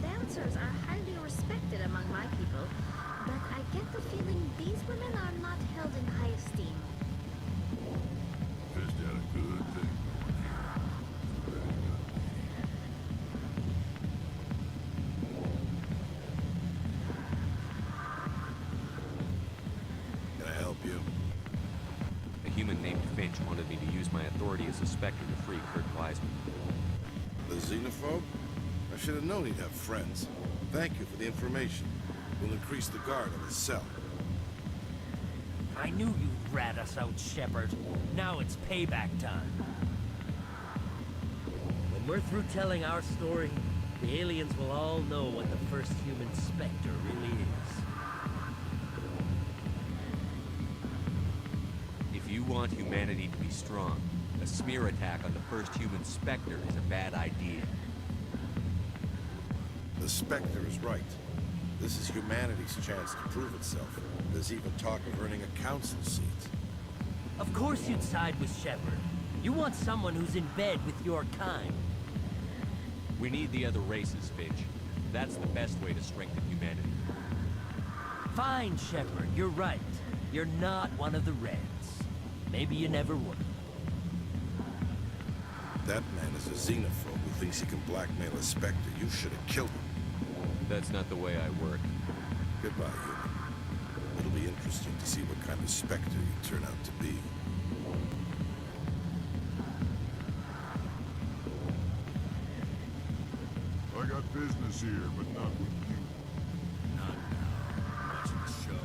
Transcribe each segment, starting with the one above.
Dancers are highly respected among my people, but I get the feeling these women are not held in high esteem. Just got a good thing going here. Can I help you? A human named Finch wanted me to use my authority as a Spectre to free Kurt Wiseman. The xenophobe? I should have known he'd have friends. Thank you for the information. We'll increase the guard on his cell. I knew you'd rat us out, Shepard. Now it's payback time. When we're through telling our story, the aliens will all know what the first human Spectre really is. If you want humanity to be strong, a smear attack on the first human Spectre is a bad idea. The Spectre is right. This is humanity's chance to prove itself. There's even talk of earning a council seat. Of course you'd side with Shepard. You want someone who's in bed with your kind. We need the other races, Finch. That's the best way to strengthen humanity. Fine, Shepard, you're right. You're not one of the Reds. Maybe you never would. That man is a xenophobe who thinks he can blackmail a Spectre. You should have killed him. That's not the way I work. Goodbye, human. It'll be interesting to see what kind of Spectre you turn out to be. I got business here, but not with you. Not now. Watching the show.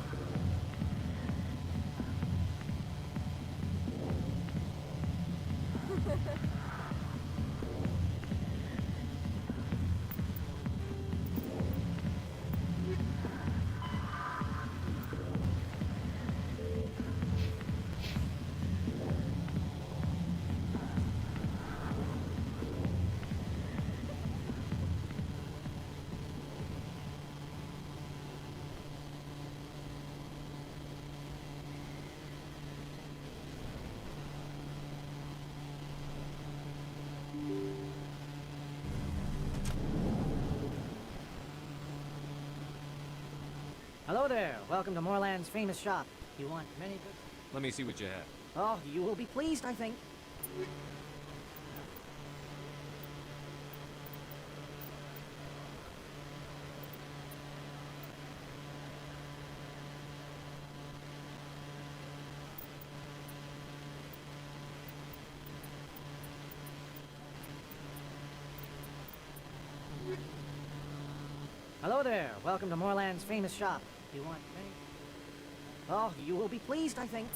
Hello there. Welcome to Moorland's famous shop. You want many good... Let me see what you have. Oh, you will be pleased, I think. Hello there. Welcome to Moorland's famous shop. You want many... Oh, you will be pleased, I think.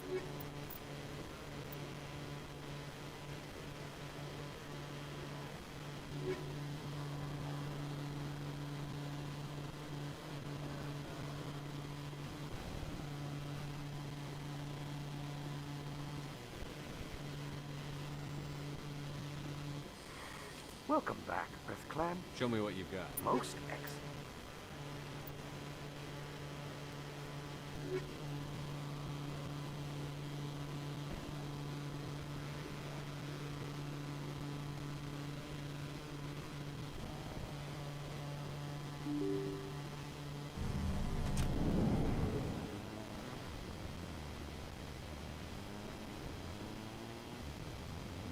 Welcome back, Earth Clan. Show me what you've got. Most excellent.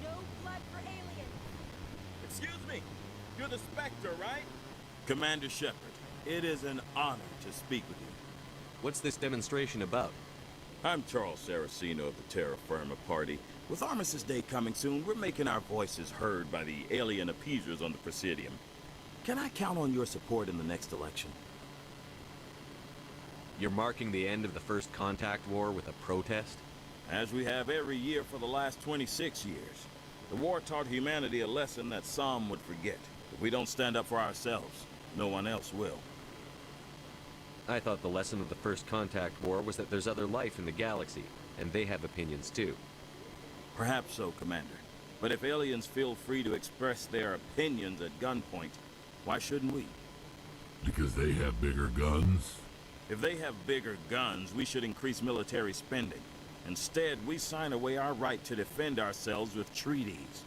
No blood for aliens. Excuse me. You're the Spectre, right? Commander Shepard, it is an honor to speak with you. What's this demonstration about? I'm Charles Saraceno of the Terra Firma Party. With Armistice Day coming soon, we're making our voices heard by the alien appeasers on the Presidium. Can I count on your support in the next election? You're marking the end of the First Contact War with a protest? As we have every year for the last 26 years. The war taught humanity a lesson that some would forget. If we don't stand up for ourselves, no one else will. I thought the lesson of the First Contact War was that there's other life in the galaxy, and they have opinions too. Perhaps so, Commander. But if aliens feel free to express their opinions at gunpoint, why shouldn't we? Because they have bigger guns? If they have bigger guns, we should increase military spending. Instead, we sign away our right to defend ourselves with treaties.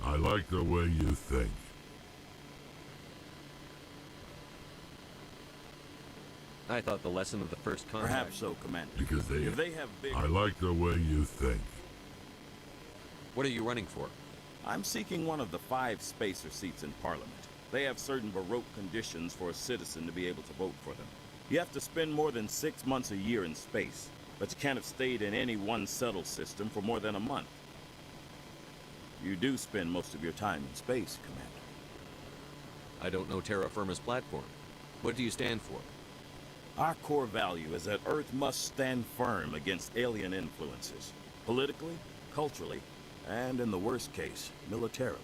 I like the way you think. I thought the lesson of the First Contact... Perhaps so, Commander. Because If they have bigger... I like the way you think. What are you running for? I'm seeking one of the 5 spacer seats in Parliament. They have certain Baroque conditions for a citizen to be able to vote for them. You have to spend more than 6 months a year in space, but you can't have stayed in any one settled system for more than a month. You do spend most of your time in space, Commander. I don't know Terra Firma's platform. What do you stand for? Our core value is that Earth must stand firm against alien influences, politically, culturally, and in the worst case, militarily.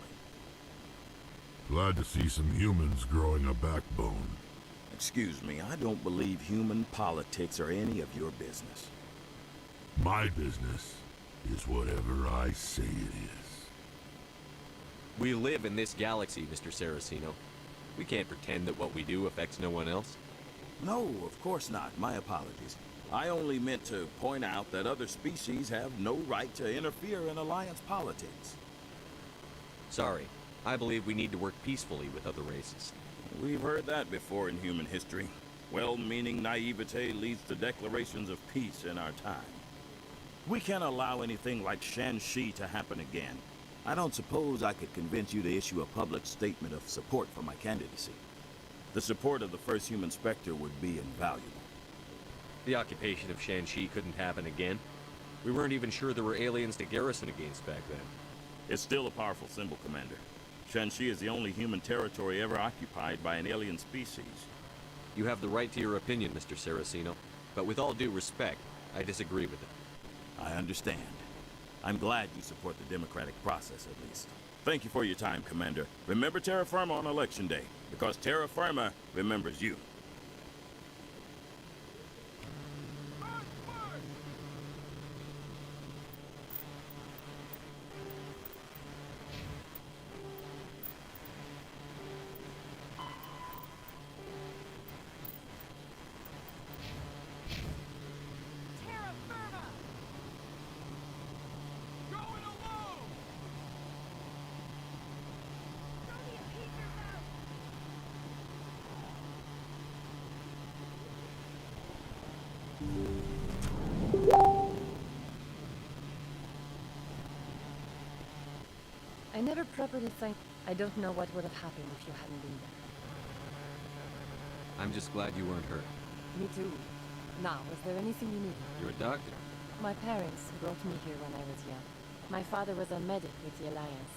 Glad to see some humans growing a backbone. Excuse me, I don't believe human politics are any of your business. My business is whatever I say it is. We live in this galaxy, Mr. Saraceno. We can't pretend that what we do affects no one else. No, of course not. My apologies. I only meant to point out that other species have no right to interfere in alliance politics. Sorry. I believe we need to work peacefully with other races. We've heard that before in human history. Well-meaning naivete leads to declarations of peace in our time. We can't allow anything like Shanxi to happen again. I don't suppose I could convince you to issue a public statement of support for my candidacy. The support of the first human Spectre would be invaluable. The occupation of Shanxi couldn't happen again. We weren't even sure there were aliens to garrison against back then. It's still a powerful symbol, Commander. Shanxi is the only human territory ever occupied by an alien species. You have the right to your opinion, Mr. Saraceno, but with all due respect, I disagree with it. I understand. I'm glad you support the democratic process, at least. Thank you for your time, Commander. Remember Terra Firma on Election Day, because Terra Firma remembers you. Terra Firma! Going alone! Throw the appeasers out! never properly thanked. I don't know what would have happened if you hadn't been there. I'm just glad you weren't hurt. Me too. Now, was there anything you needed? You're a doctor. My parents brought me here when I was young. My father was a medic with the Alliance.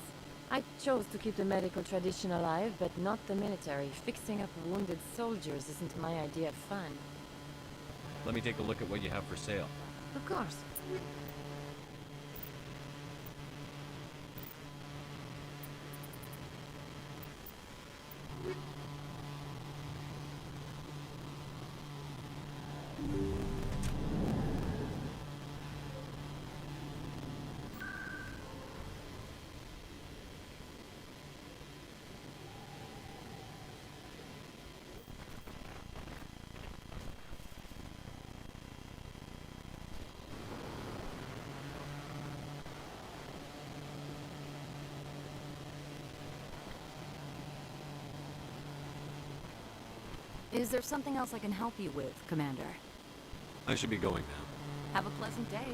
I chose to keep the medical tradition alive, but not the military. Fixing up wounded soldiers isn't my idea of fun. Let me take a look at what you have for sale. Of course. Is there something else I can help you with, Commander? I should be going now. Have a pleasant day.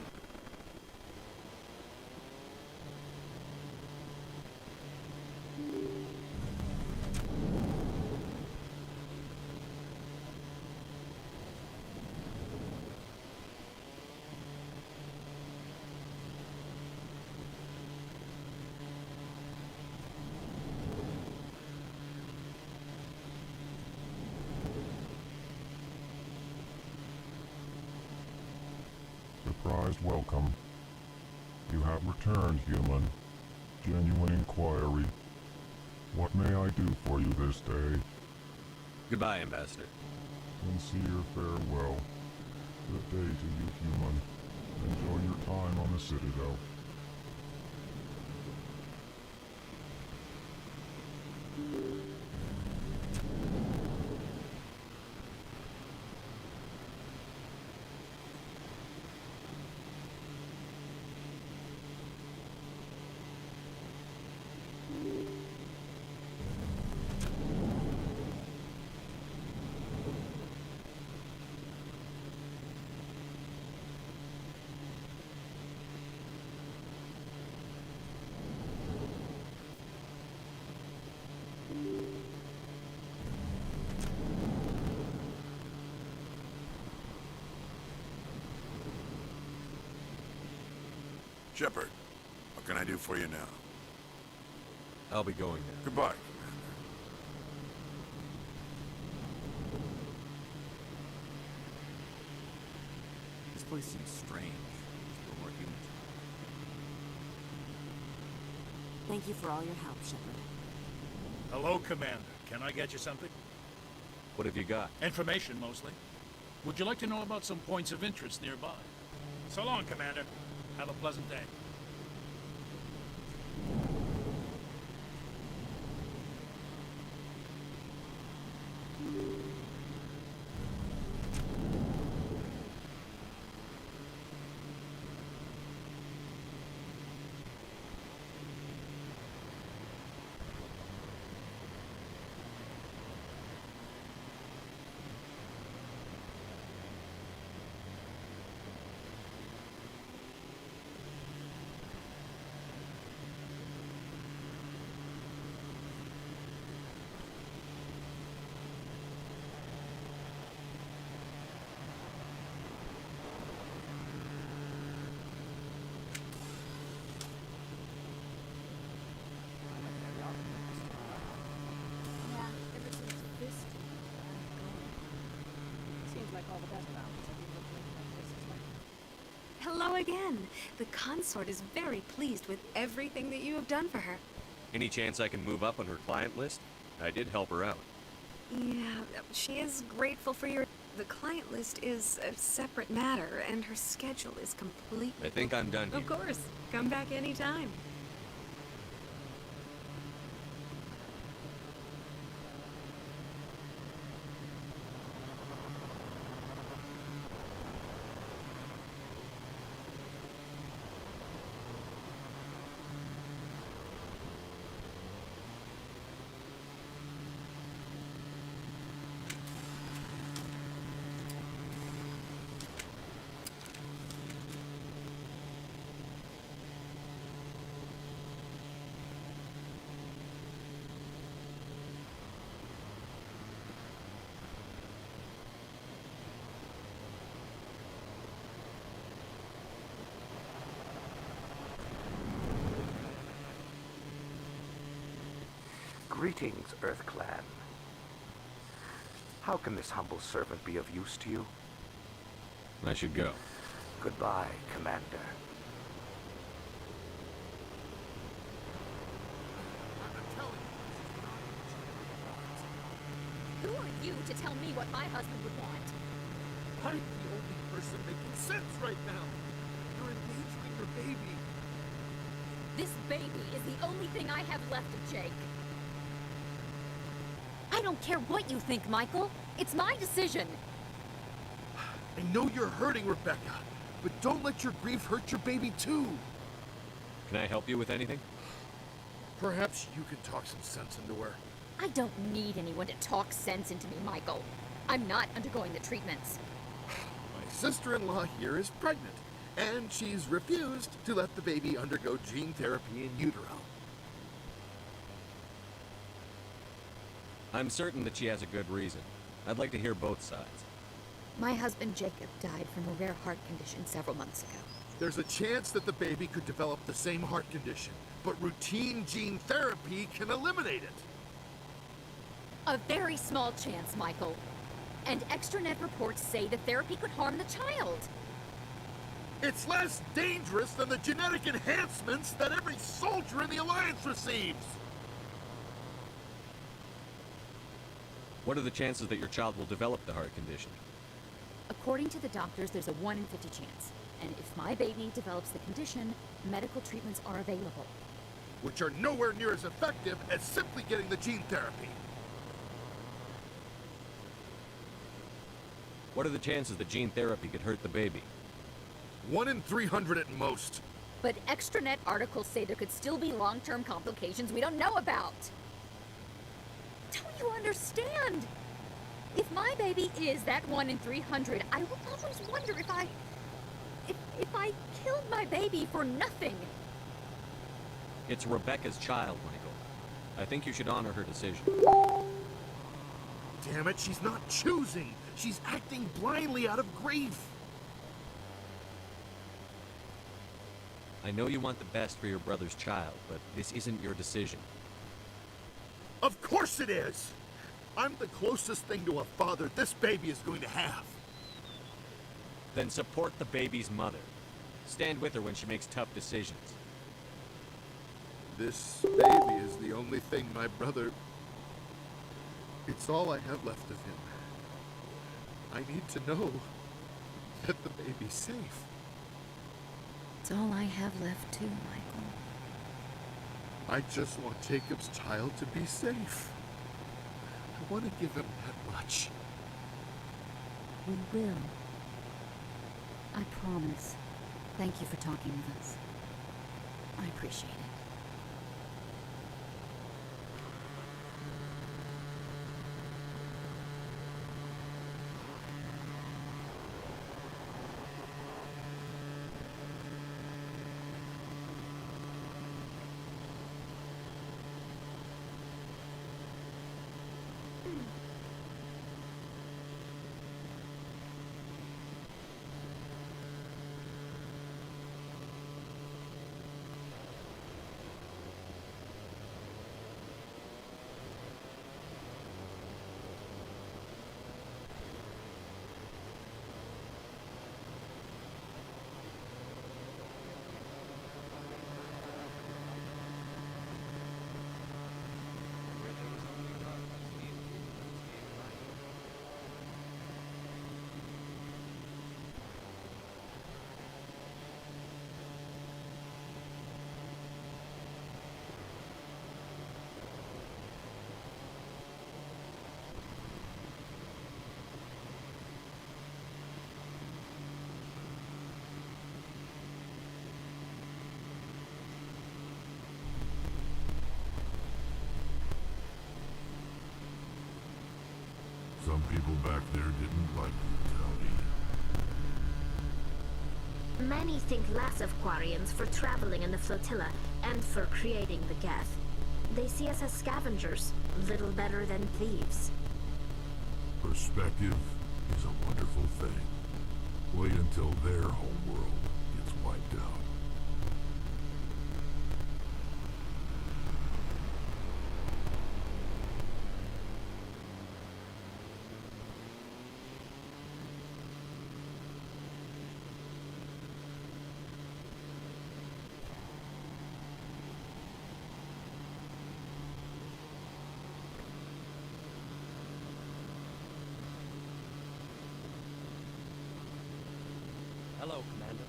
Surprised welcome. You have returned, human. Genuine inquiry. What may I do for you this day? Goodbye, Ambassador. Sincere farewell. Good day to you, human. Enjoy your time on the Citadel. Shepard, what can I do for you now? I'll be going now. Goodbye, This place seems strange. Still more humans. Thank you for all your help, Shepard. Hello, Commander. Can I get you something? What have you got? Information, mostly. Would you like to know about some points of interest nearby? So long, Commander. Have a pleasant day. Hello again. The consort is very pleased with everything that you have done for her. Any chance I can move up on her client list? I did help her out. Yeah, she is grateful for your... The client list is a separate matter, and her schedule is completely... I think I'm done here. Of course. Come back anytime. Greetings, Earth Clan. How can this humble servant be of use to you? I should go. Goodbye, Commander. Who are you to tell me what my husband would want? I'm the only person making sense right now. You're endangering your baby. This baby is the only thing I have left of Jake. I don't care what you think, Michael. It's my decision. I know you're hurting, Rebecca, but don't let your grief hurt your baby too. Can I help you with anything? Perhaps you can talk some sense into her. I don't need anyone to talk sense into me, Michael. I'm not undergoing the treatments. My sister-in-law here is pregnant, and she's refused to let the baby undergo gene therapy in utero. I'm certain that she has a good reason. I'd like to hear both sides. My husband Jacob died from a rare heart condition several months ago. There's a chance that the baby could develop the same heart condition, but routine gene therapy can eliminate it. A very small chance, Michael. And extranet reports say the therapy could harm the child. It's less dangerous than the genetic enhancements that every soldier in the Alliance receives. What are the chances that your child will develop the heart condition? According to the doctors, there's a 1 in 50 chance. And if my baby develops the condition, medical treatments are available. Which are nowhere near as effective as simply getting the gene therapy. What are the chances that gene therapy could hurt the baby? 1 in 300 at most. But extranet articles say there could still be long-term complications we don't know about. Don't you understand? If my baby is that 1 in 300, I will always wonder if I killed my baby for nothing. It's Rebecca's child, Michael. I think you should honor her decision. Damn it, she's not choosing. She's acting blindly out of grief. I know you want the best for your brother's child, but this isn't your decision. Of course it is! I'm the closest thing to a father this baby is going to have. Then support the baby's mother. Stand with her when she makes tough decisions. This baby is the only thing my brother... It's all I have left of him. I need to know that the baby's safe. It's all I have left too, Michael. I just want Jacob's child to be safe. I want to give him that much. We will. I promise. Thank you for talking with us. I appreciate it. Some people back there didn't like brutality. Many think less of Quarians for traveling in the flotilla and for creating the Geth. They see us as scavengers, little better than thieves. Perspective is a wonderful thing. Wait until their homeworld gets wiped out. Hello, Commander.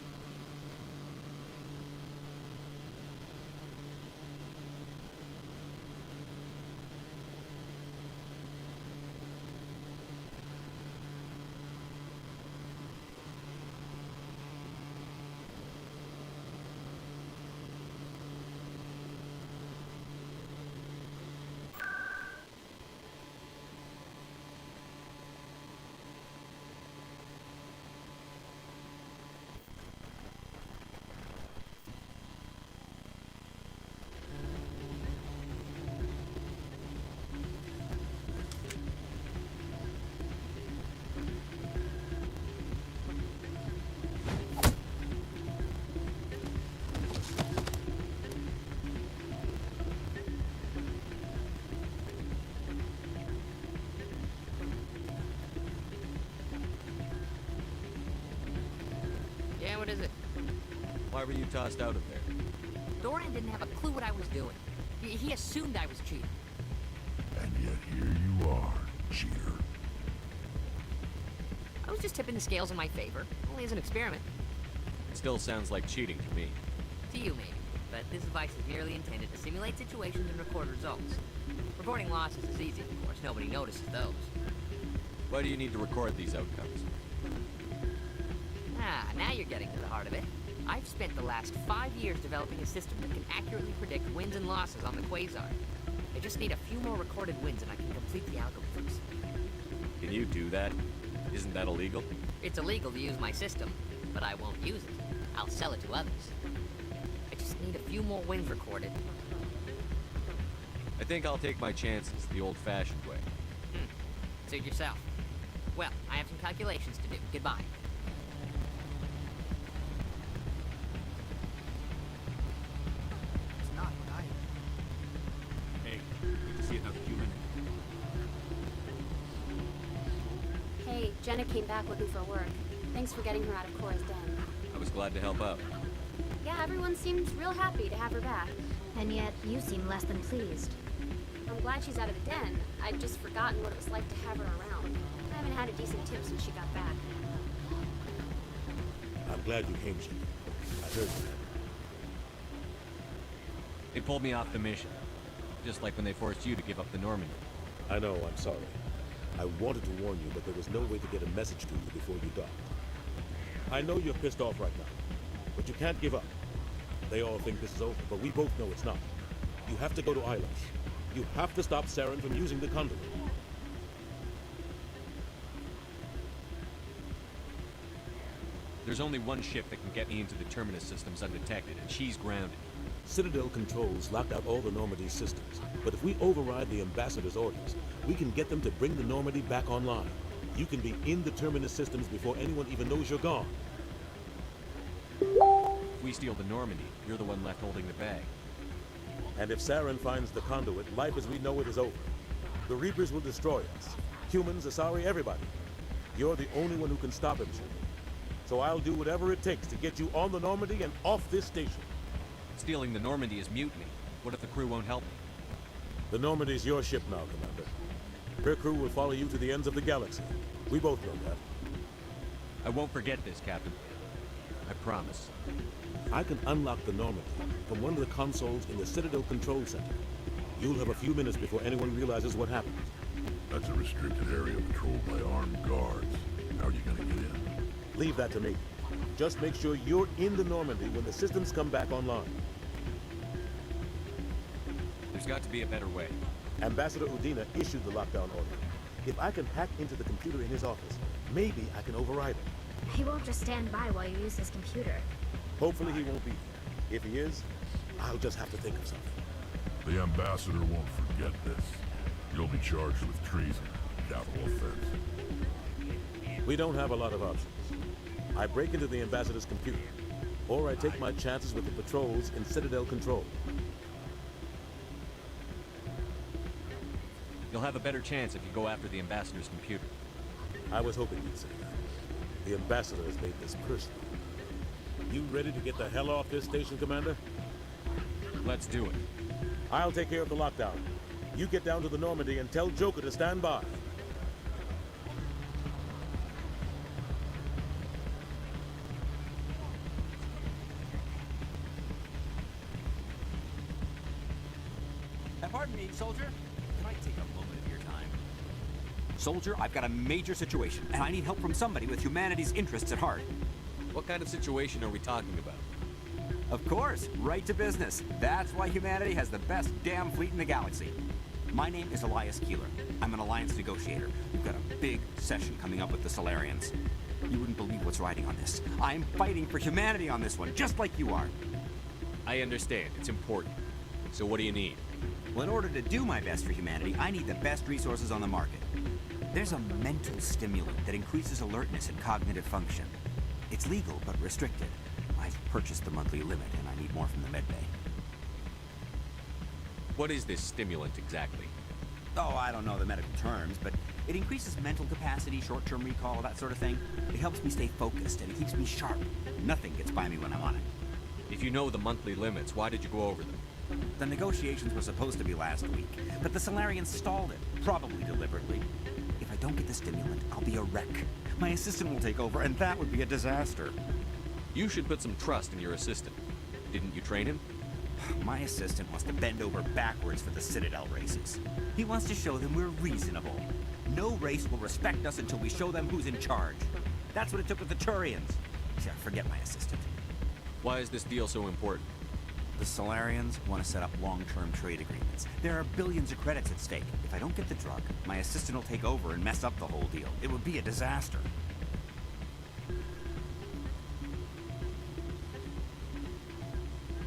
Yeah, what is it? Why were you tossed out of there? Dorian didn't have a clue what I was doing. He assumed I was cheating. And yet here you are, cheater. I was just tipping the scales in my favor, only as an experiment. It still sounds like cheating to me. To you, maybe. But this device is merely intended to simulate situations and record results. Reporting losses is easy, of course. Nobody notices those. Why do you need to record these outcomes? Ah, now you're getting to the heart of it. I've spent the last 5 years developing a system that can accurately predict wins and losses on the Quasar. I just need a few more recorded wins and I can complete the algorithms. Can you do that? Isn't that illegal? It's illegal to use my system, but I won't use it. I'll sell it to others. I just need a few more wins recorded. I think I'll take my chances the old-fashioned way. Suit yourself. Well, I have some calculations to do. Goodbye. It's not what I... Hey, good to see another human. Hey, Jenna came back looking for work. Thanks for getting her out of Cora's den. I was glad to help out. Yeah, everyone seems real happy to have her back. And yet, you seem less than pleased. I'm glad she's out of the den. I'd just forgotten what it was like to have her around. I haven't had a decent tip since she got back. I'm glad you came, Jim. I heard that. They pulled me off the mission. Just like when they forced you to give up the Normandy. I know, I'm sorry. I wanted to warn you, but there was no way to get a message to you before you docked. I know you're pissed off right now, but you can't give up. They all think this is over, but we both know it's not. You have to go to Ilum. You have to stop Saren from using the conduit. There's only one ship that can get me into the Terminus systems undetected, and she's grounded. Citadel controls locked out all the Normandy's systems, but if we override the Ambassador's orders, we can get them to bring the Normandy back online. You can be in the Terminus systems before anyone even knows you're gone. If we steal the Normandy, you're the one left holding the bag. And if Saren finds the conduit, life as we know it is over. The Reapers will destroy us. Humans, Asari, everybody. You're the only one who can stop him, Jim. So I'll do whatever it takes to get you on the Normandy and off this station. Stealing the Normandy is mutiny. What if the crew won't help me? The Normandy's your ship now, Commander. Her crew will follow you to the ends of the galaxy. We both know that. I won't forget this, Captain. I promise. I can unlock the Normandy from one of the consoles in the Citadel Control Center. You'll have a few minutes before anyone realizes what happened. That's a restricted area patrolled by armed guards. How are you gonna get in? Leave that to me. Just make sure you're in the Normandy when the systems come back online. There's got to be a better way. Ambassador Udina issued the lockdown order. If I can hack into the computer in his office, maybe I can override it. He won't just stand by while you use his computer. Hopefully he won't be here. If he is, I'll just have to think of something. The Ambassador won't forget this. You'll be charged with treason, capital offense. We don't have a lot of options. I break into the Ambassador's computer, or I take my chances with the patrols in Citadel Control. You'll have a better chance if you go after the Ambassador's computer. I was hoping you'd say that. The Ambassador has made this personal. You ready to get the hell off this station, Commander? Let's do it. I'll take care of the lockdown. You get down to the Normandy and tell Joker to stand by. Pardon me, soldier. Can I take a moment of your time? Soldier, I've got a major situation, and I need help from somebody with humanity's interests at heart. What kind of situation are we talking about? Of course, right to business. That's why humanity has the best damn fleet in the galaxy. My name is Elias Keeler. I'm an alliance negotiator. We've got a big session coming up with the Solarians. You wouldn't believe what's riding on this. I'm fighting for humanity on this one, just like you are. I understand. It's important. So what do you need? Well, in order to do my best for humanity, I need the best resources on the market. There's a mental stimulant that increases alertness and cognitive function. It's legal, but restricted. I've purchased the monthly limit, and I need more from the medbay. What is this stimulant exactly? Oh, I don't know the medical terms, but it increases mental capacity, short-term recall, that sort of thing. It helps me stay focused, and it keeps me sharp. Nothing gets by me when I'm on it. If you know the monthly limits, why did you go over them? The negotiations were supposed to be last week, but the Solarians stalled it, probably deliberately. If I don't get the stimulant, I'll be a wreck. My assistant will take over, and that would be a disaster. You should put some trust in your assistant. Didn't you train him? My assistant wants to bend over backwards for the Citadel races. He wants to show them we're reasonable. No race will respect us until we show them who's in charge. That's what it took with the Turians. Yeah, forget my assistant. Why is this deal so important? The Solarians want to set up long-term trade agreements. There are billions of credits at stake. If I don't get the drug, my assistant will take over and mess up the whole deal. It would be a disaster.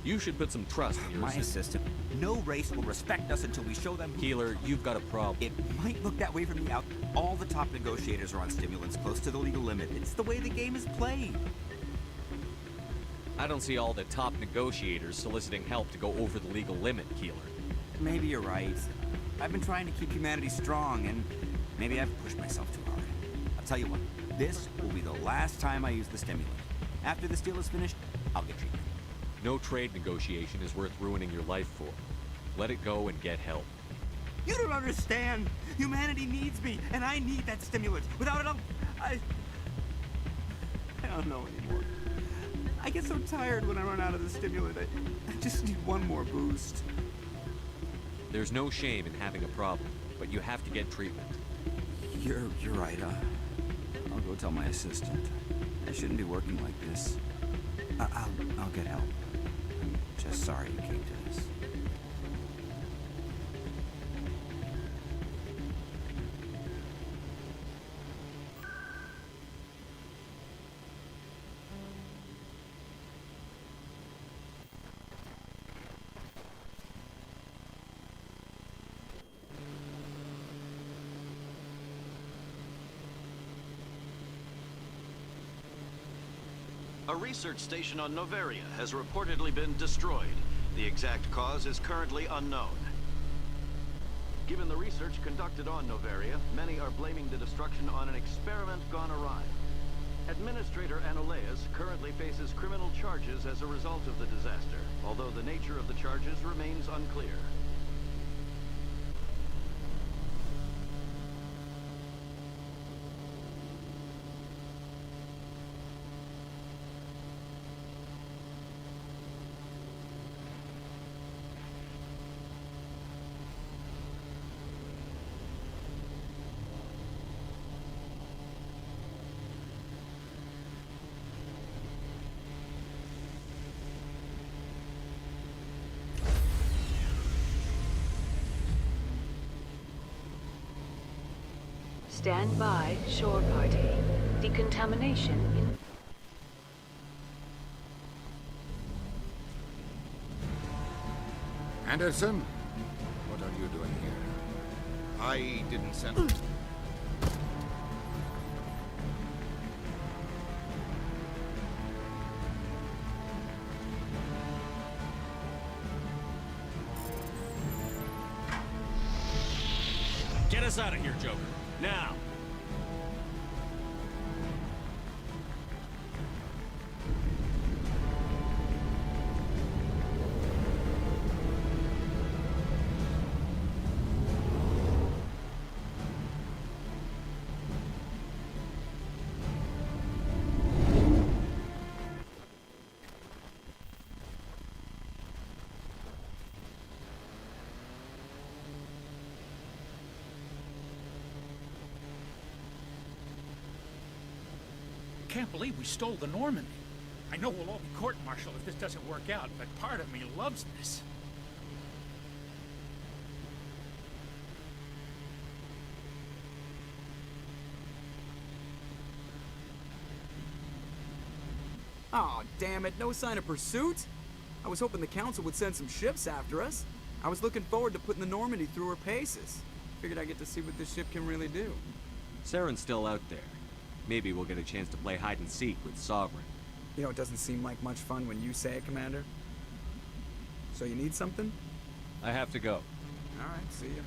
You should put some trust in your My assistant. No race will respect us until we show them who... Keeler, you've got a problem. It might look that way from the out. All the top negotiators are on stimulants close to the legal limit. It's the way the game is played. I don't see all the top negotiators soliciting help to go over the legal limit, Keeler. Maybe you're right. I've been trying to keep humanity strong, and maybe I've pushed myself too hard. I'll tell you what, this will be the last time I use the stimulant. After this deal is finished, I'll get treatment. No trade negotiation is worth ruining your life for. Let it go and get help. You don't understand! Humanity needs me, and I need that stimulant. Without it, I don't know anymore. I get so tired when I run out of the stimulant. I just need one more boost. There's no shame in having a problem, but you have to get treatment. You're right. I'll go tell my assistant. I shouldn't be working like this. I'll get help. I'm just sorry it came to this. A research station on Noveria has reportedly been destroyed. The exact cause is currently unknown. Given the research conducted on Noveria, many are blaming the destruction on an experiment gone awry. Administrator Anoleas currently faces criminal charges as a result of the disaster, although the nature of the charges remains unclear. Stand by, shore party. Decontamination in... Anderson? What are you doing here? I didn't send... Get us out of here, Joker. Now! can't believe we stole the Normandy. I know we'll all be court-martialed if this doesn't work out, but part of me loves this. Oh, damn it, no sign of pursuit? I was hoping the Council would send some ships after us. I was looking forward to putting the Normandy through her paces. Figured I'd get to see what this ship can really do. Saren's still out there. Maybe we'll get a chance to play hide-and-seek with Sovereign. You know, it doesn't seem like much fun when you say it, Commander. So you need something? I have to go. Alright, see ya.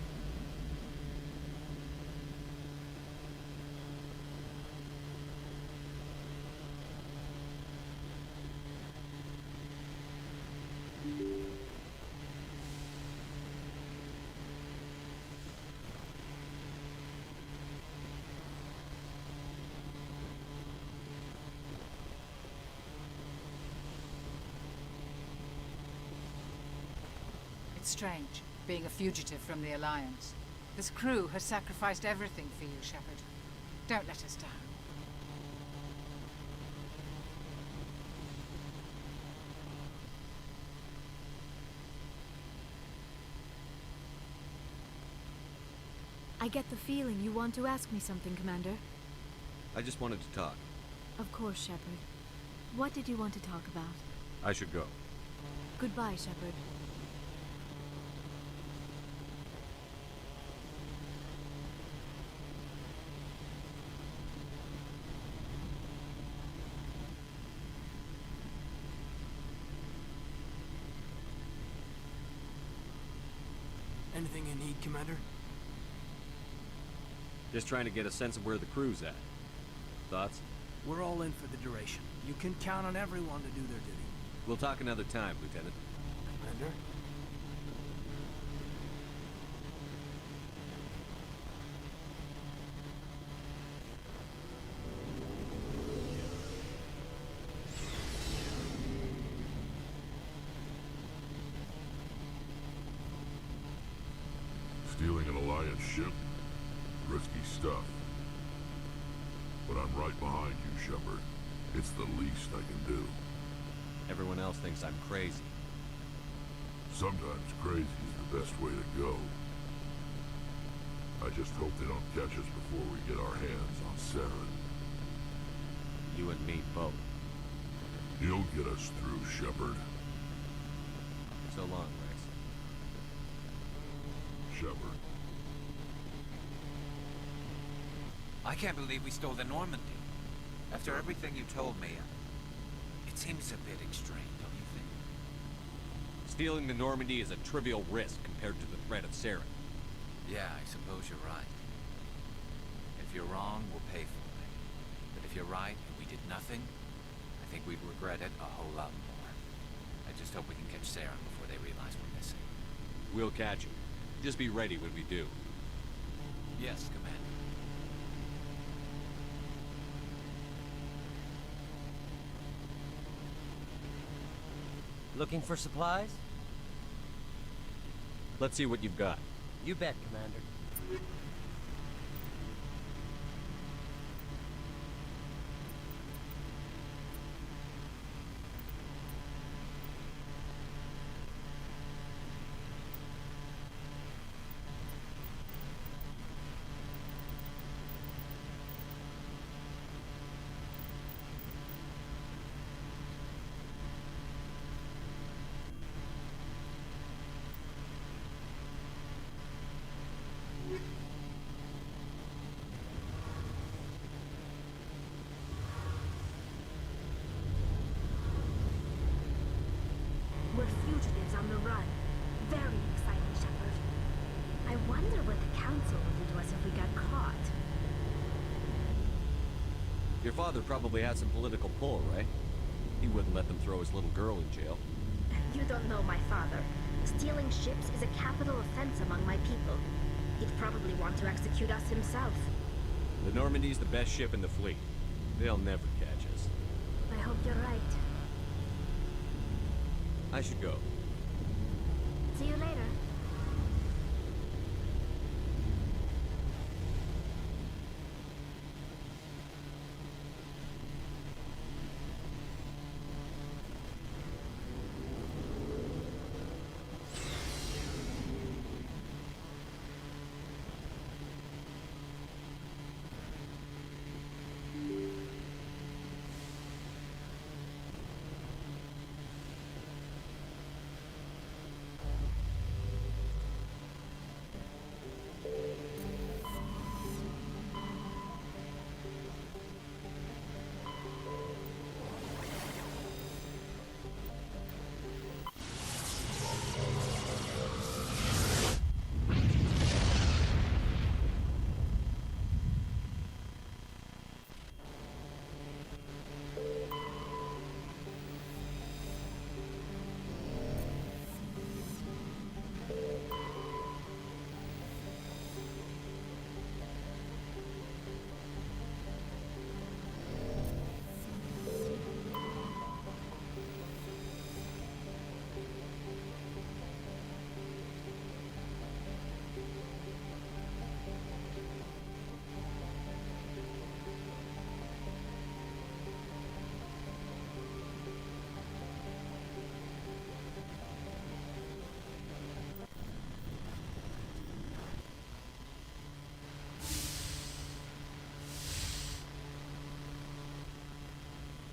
It's strange, being a fugitive from the Alliance. This crew has sacrificed everything for you, Shepard. Don't let us down. I get the feeling you want to ask me something, Commander. I just wanted to talk. Of course, Shepard. What did you want to talk about? I should go. Goodbye, Shepard. Anything you need, Commander? Just trying to get a sense of where the crew's at. Thoughts? We're all in for the duration. You can count on everyone to do their duty. We'll talk another time, Lieutenant. Commander? Stealing an Alliance ship? Risky stuff. But I'm right behind you, Shepard. It's the least I can do. Everyone else thinks I'm crazy. Sometimes crazy is the best way to go. I just hope they don't catch us before we get our hands on Saren. You and me both. He'll get us through, Shepard. So long, Rex. Shepard. I can't believe we stole the Normandy. After everything you told me, it seems a bit extreme, don't you think? Stealing the Normandy is a trivial risk compared to the threat of Saren. Yeah, I suppose you're right. If you're wrong, we'll pay for it. But if you're right and we did nothing, I think we'd regret it a whole lot more. I just hope we can catch Saren before they realize we're missing. We'll catch him. Just be ready when we do. Yes, Commander. Looking for supplies? Let's see what you've got. You bet, Commander. We're fugitives on the run. Very exciting, Shepard. I wonder what the Council will do to us if we got caught. Your father probably had some political pull, right? He wouldn't let them throw his little girl in jail. You don't know my father. Stealing ships is a capital offense among my people. He'd probably want to execute us himself. The Normandy's the best ship in the fleet. They'll never catch us. I hope you're right. I should go. See you later.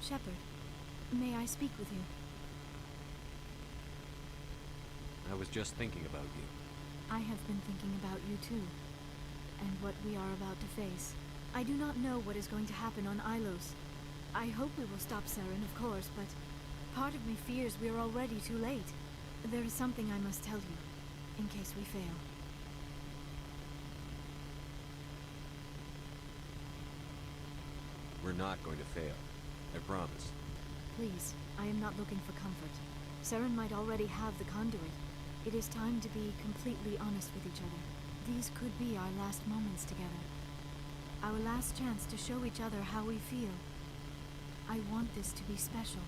Shepard, may I speak with you? I was just thinking about you. I have been thinking about you too, and what we are about to face. I do not know what is going to happen on Ilos. I hope we will stop Saren, of course, but part of me fears we are already too late. There is something I must tell you, in case we fail. We're not going to fail. I promise. Please, I am not looking for comfort. Saren might already have the conduit. It is time to be completely honest with each other. These could be our last moments together. Our last chance to show each other how we feel. I want this to be special.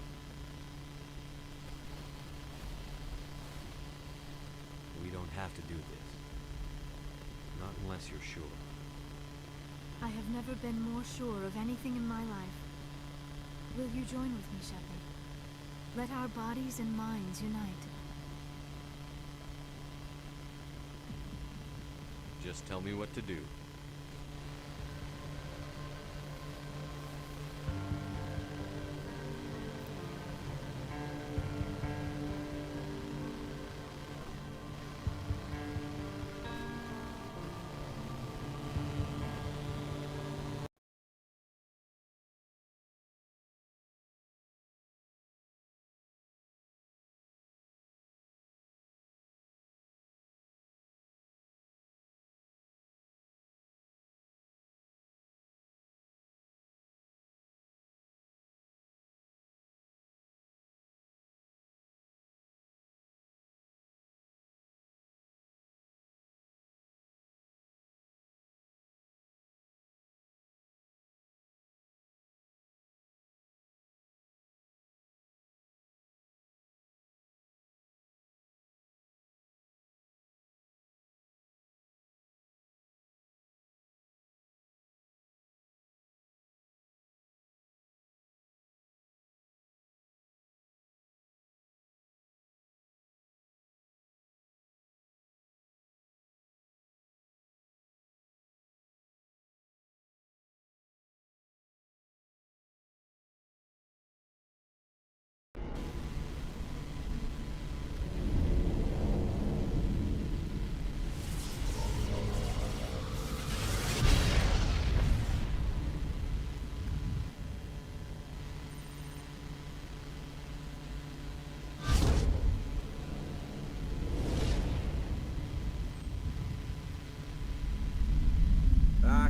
We don't have to do this. Not unless you're sure. I have never been more sure of anything in my life. Will you join with me, Shepard? Let our bodies and minds unite. Just tell me what to do.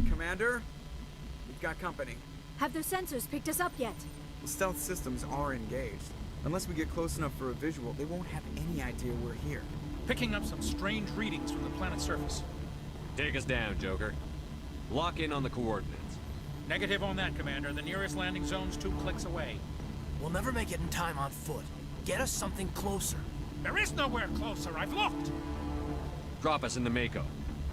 Commander? We've got company. Have their sensors picked us up yet? The stealth systems are engaged. Unless we get close enough for a visual, they won't have any idea we're here. Picking up some strange readings from the planet's surface. Take us down, Joker. Lock in on the coordinates. Negative on that, Commander. The nearest landing zone's 2 clicks away. We'll never make it in time on foot. Get us something closer. There is nowhere closer. I've looked. Drop us in the Mako.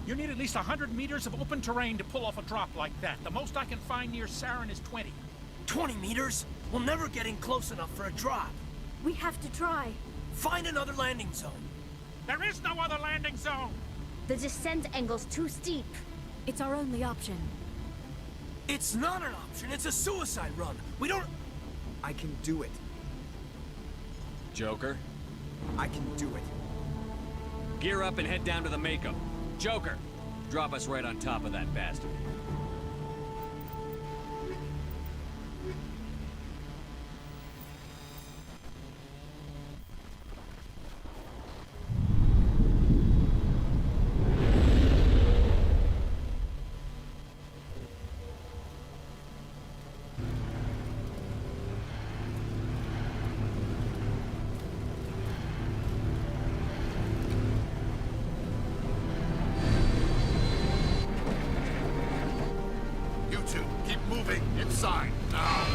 You need at least 100 meters of open terrain to pull off a drop like that. The most I can find near Saren is 20. 20 meters? We'll never get in close enough for a drop. We have to try. Find another landing zone. There is no other landing zone! The descent angle's too steep. It's our only option. It's not an option. It's a suicide run. We don't... I can do it. Joker? I can do it. Gear up and head down to the Mako. Joker, drop us right on top of that bastard. Inside, now!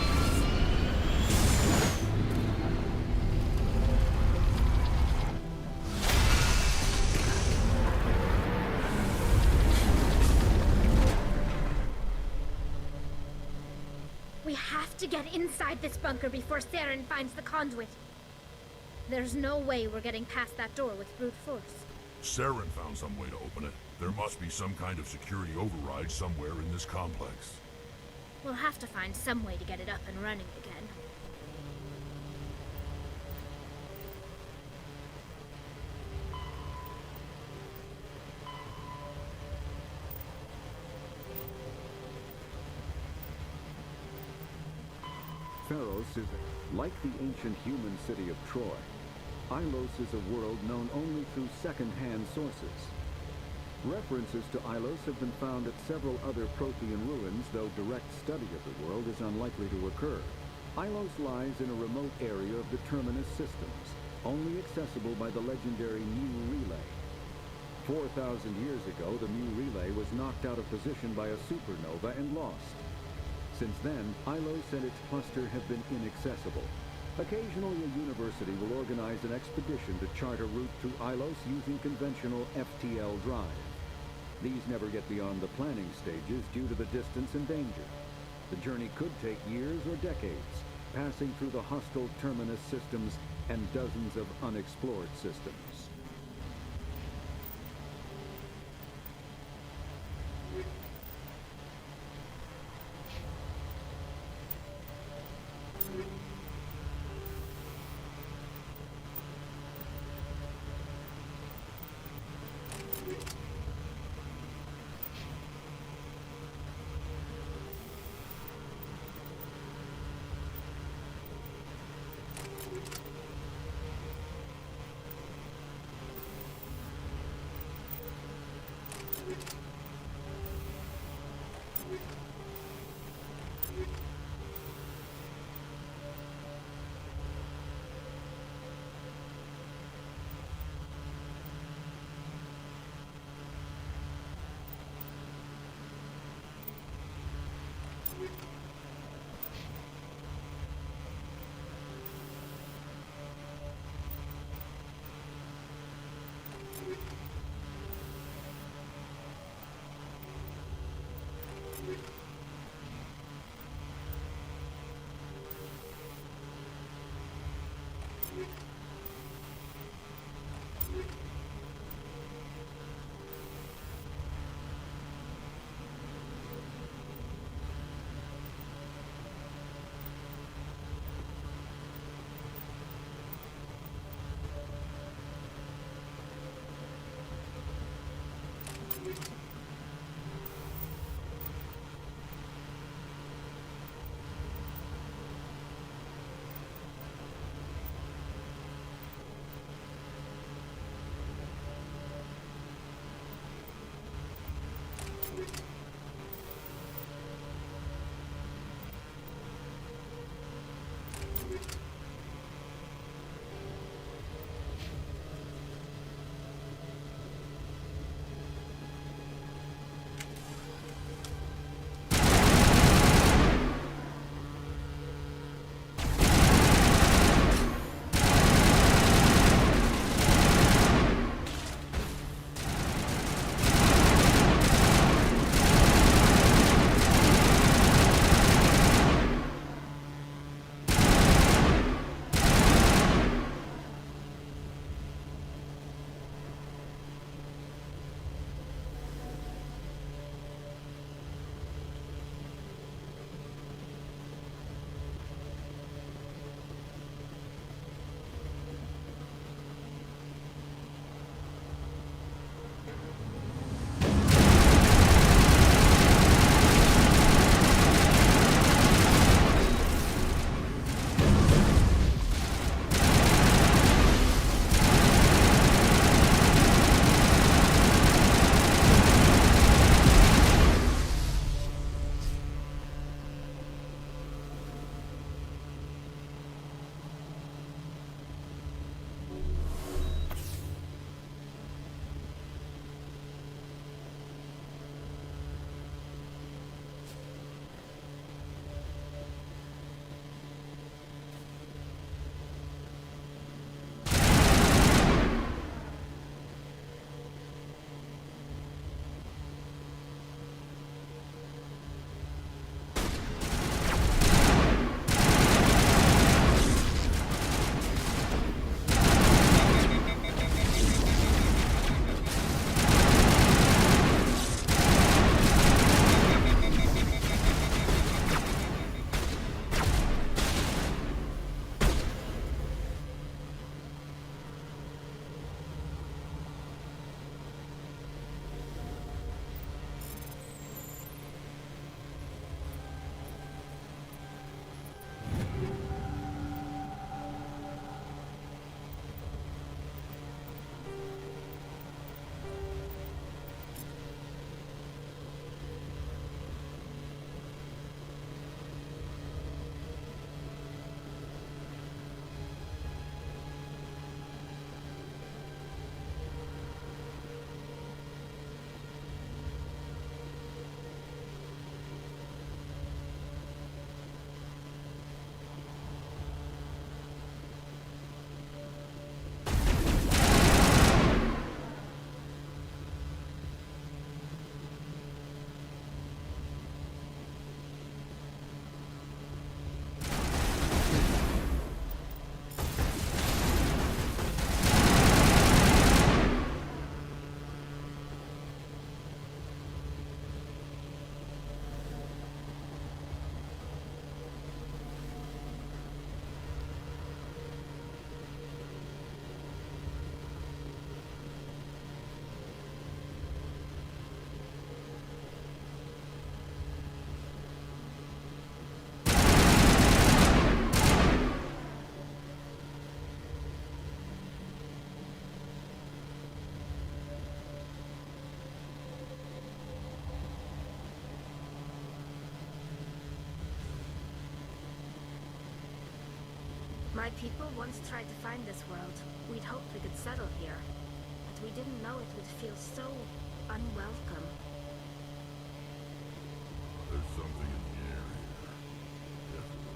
We have to get inside this bunker before Saren finds the conduit. There's no way we're getting past that door with brute force. Saren found some way to open it. There must be some kind of security override somewhere in this complex. We'll have to find some way to get it up and running again. Pharos is like the ancient human city of Troy. Ilos is a world known only through second-hand sources. References to Ilos have been found at several other Prothean ruins, though direct study of the world is unlikely to occur. Ilos lies in a remote area of the Terminus systems, only accessible by the legendary Mu Relay. 4,000 years ago, the Mu Relay was knocked out of position by a supernova and lost. Since then, Ilos and its cluster have been inaccessible. Occasionally, a university will organize an expedition to chart a route through Ilos using conventional FTL drive. These never get beyond the planning stages due to the distance and danger. The journey could take years or decades, passing through the hostile Terminus systems and dozens of unexplored systems. My people once tried to find this world. We'd hoped we could settle here. But we didn't know it would feel so unwelcome. There's something in the air here. Yes.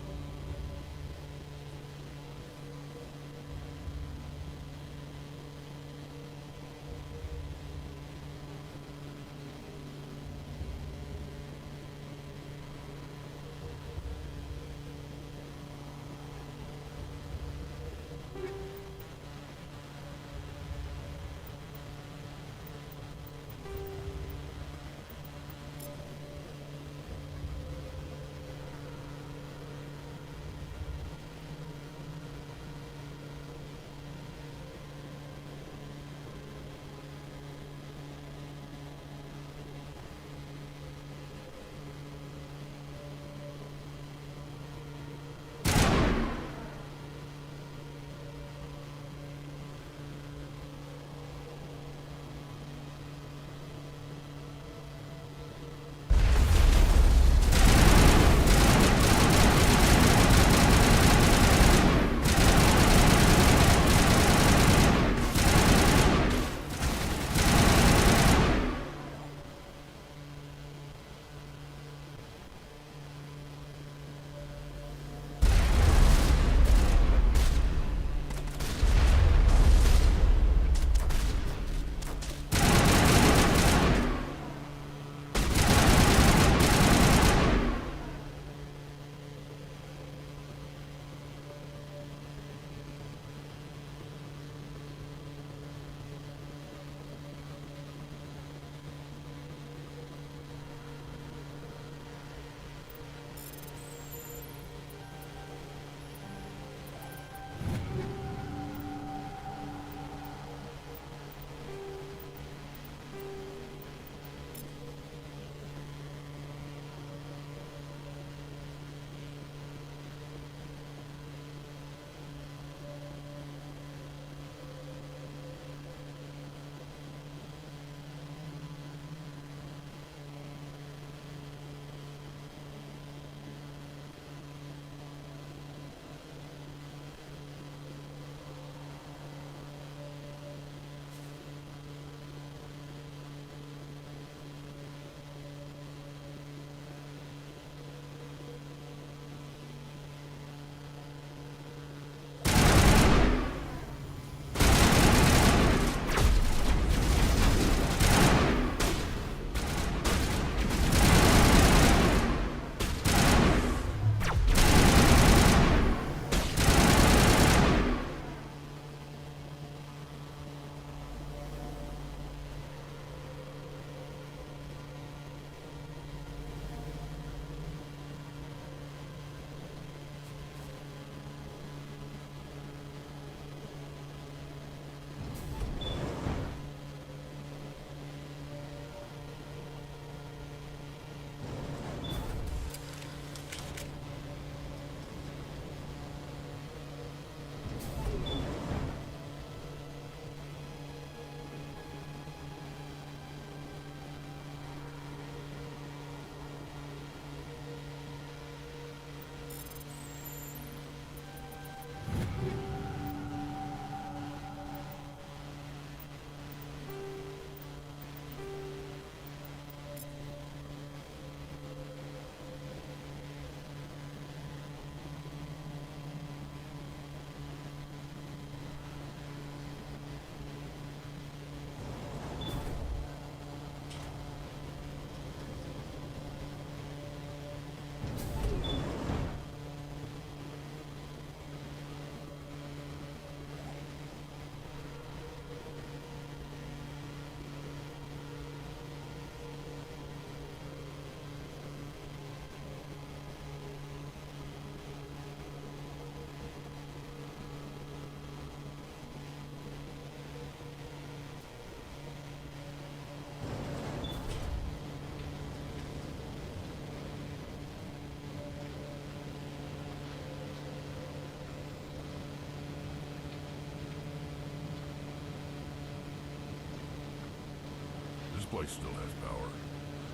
place still has power.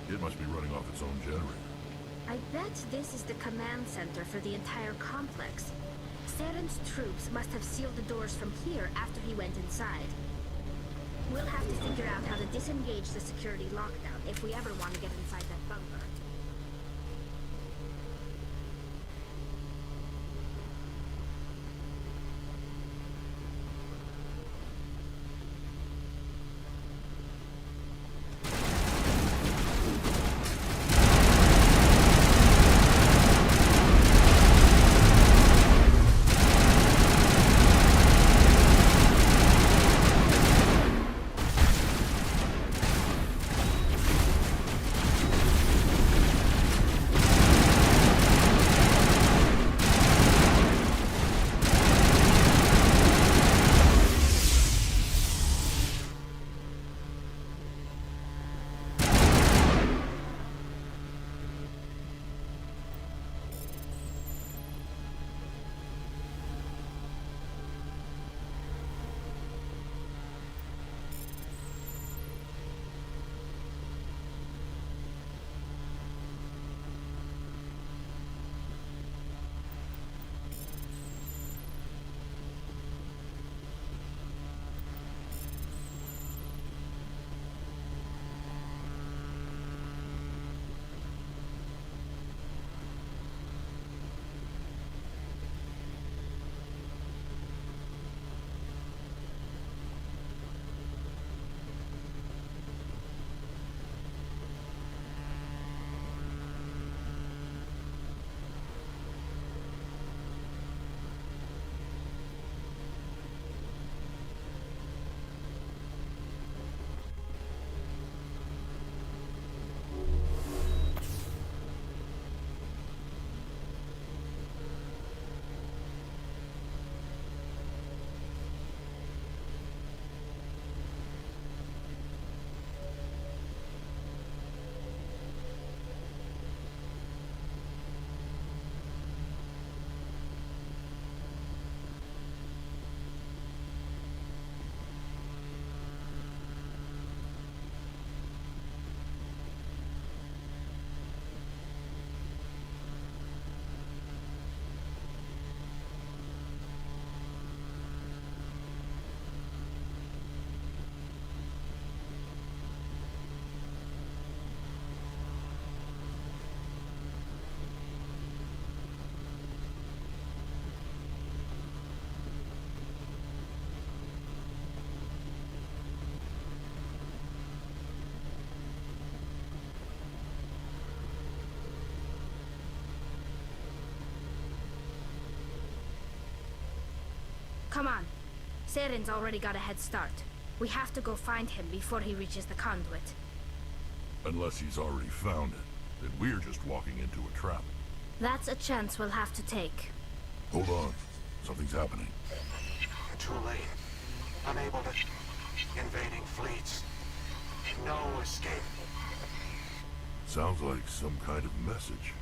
It must be running off its own generator. I bet this is the command center for the entire complex. Saren's troops must have sealed the doors from here after he went inside. We'll have to figure out how to disengage the security lockdown if we ever want to get inside that bunker. Come on. Saren's already got a head start. We have to go find him before he reaches the conduit. Unless he's already found it, then we're just walking into a trap. That's a chance we'll have to take. Hold on. Something's happening. Too late. Unable to... Invading fleets. No escape. Sounds like some kind of message.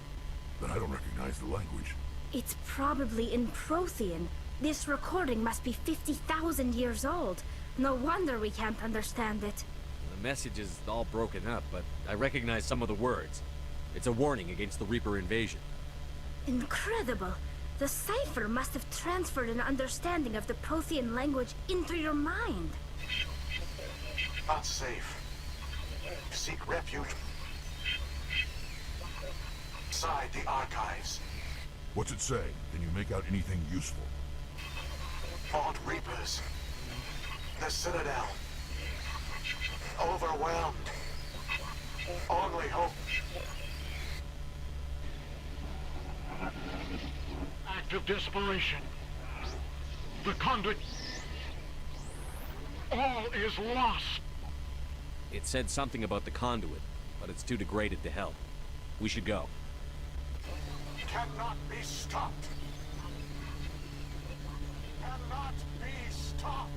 But I don't recognize the language. It's probably in Prothean. This recording must be 50,000 years old. No wonder we can't understand it. The message is all broken up, but I recognize some of the words. It's a warning against the Reaper invasion. Incredible! The cipher must have transferred an understanding of the Prothean language into your mind. Not safe. Seek refuge inside the archives. What's it say? Can you make out anything useful? Fought Reapers. The Citadel. Overwhelmed. Only hope. Act of desperation. The conduit. All is lost. It said something about the conduit, but it's too degraded to help. We should go. Cannot be stopped. Cannot be stopped.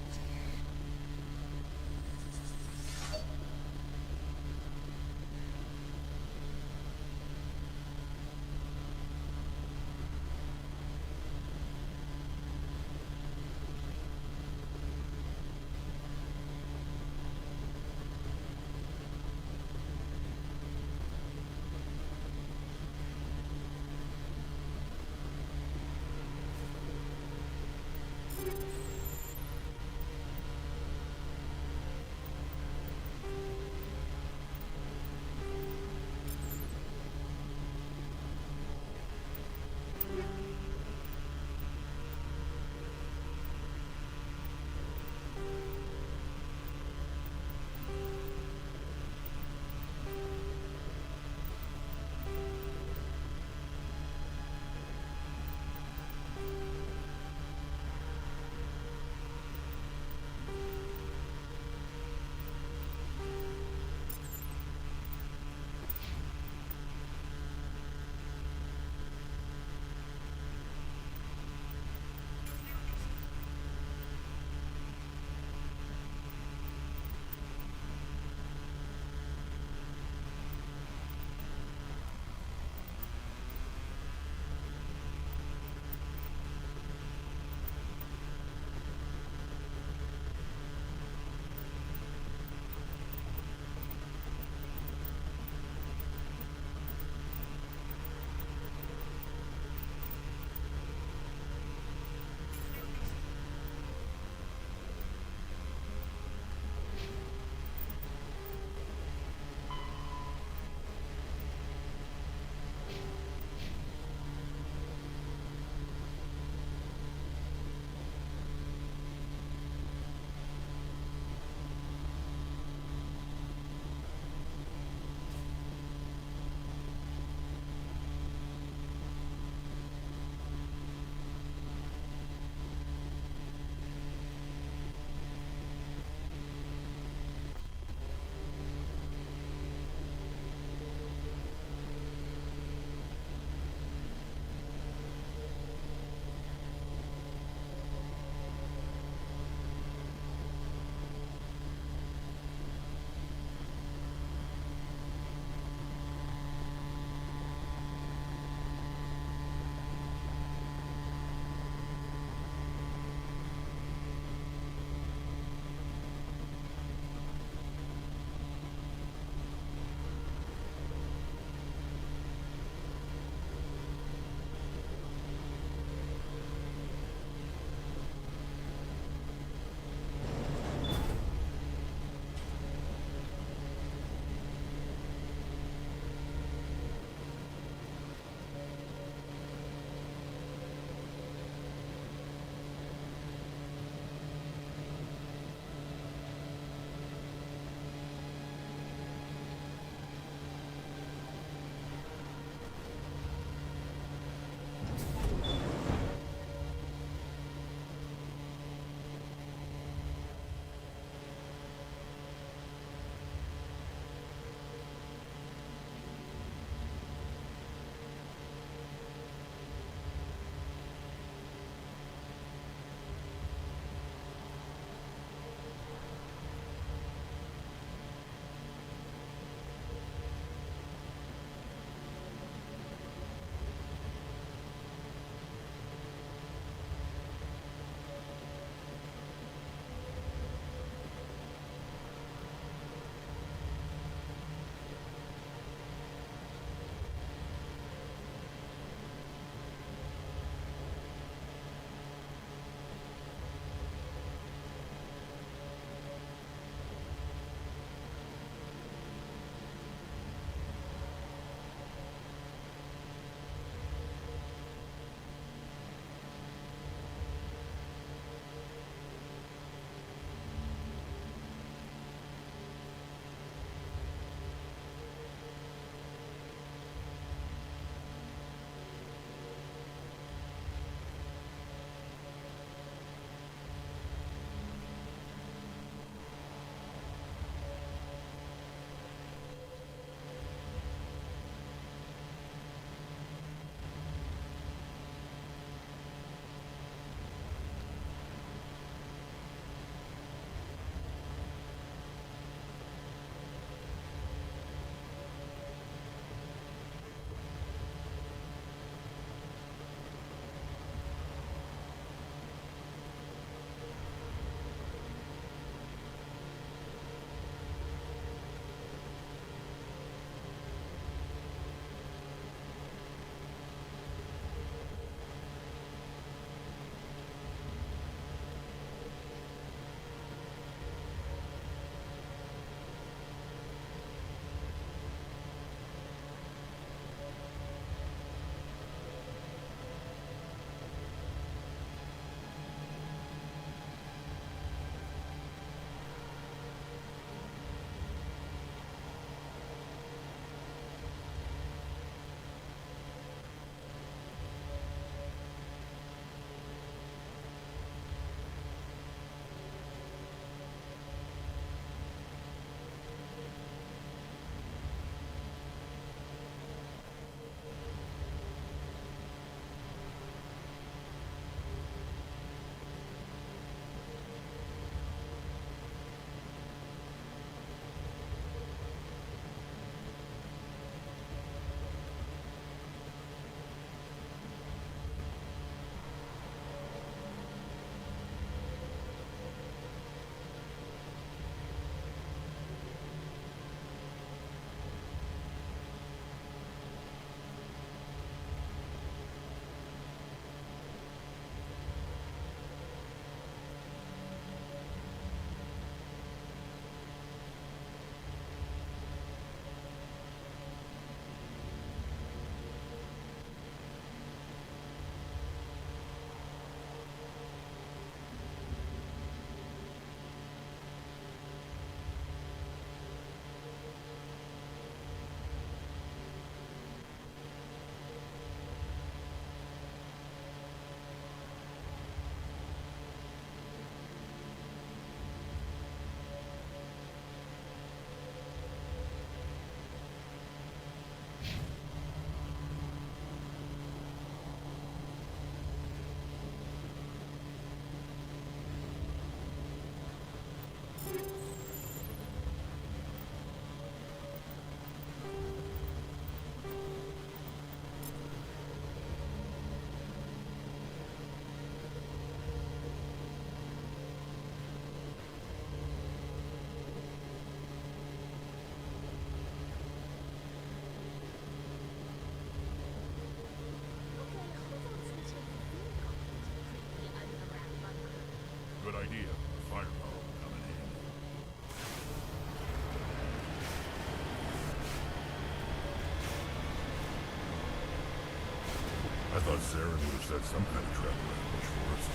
Saren would have set some kind of trap or ambush for us.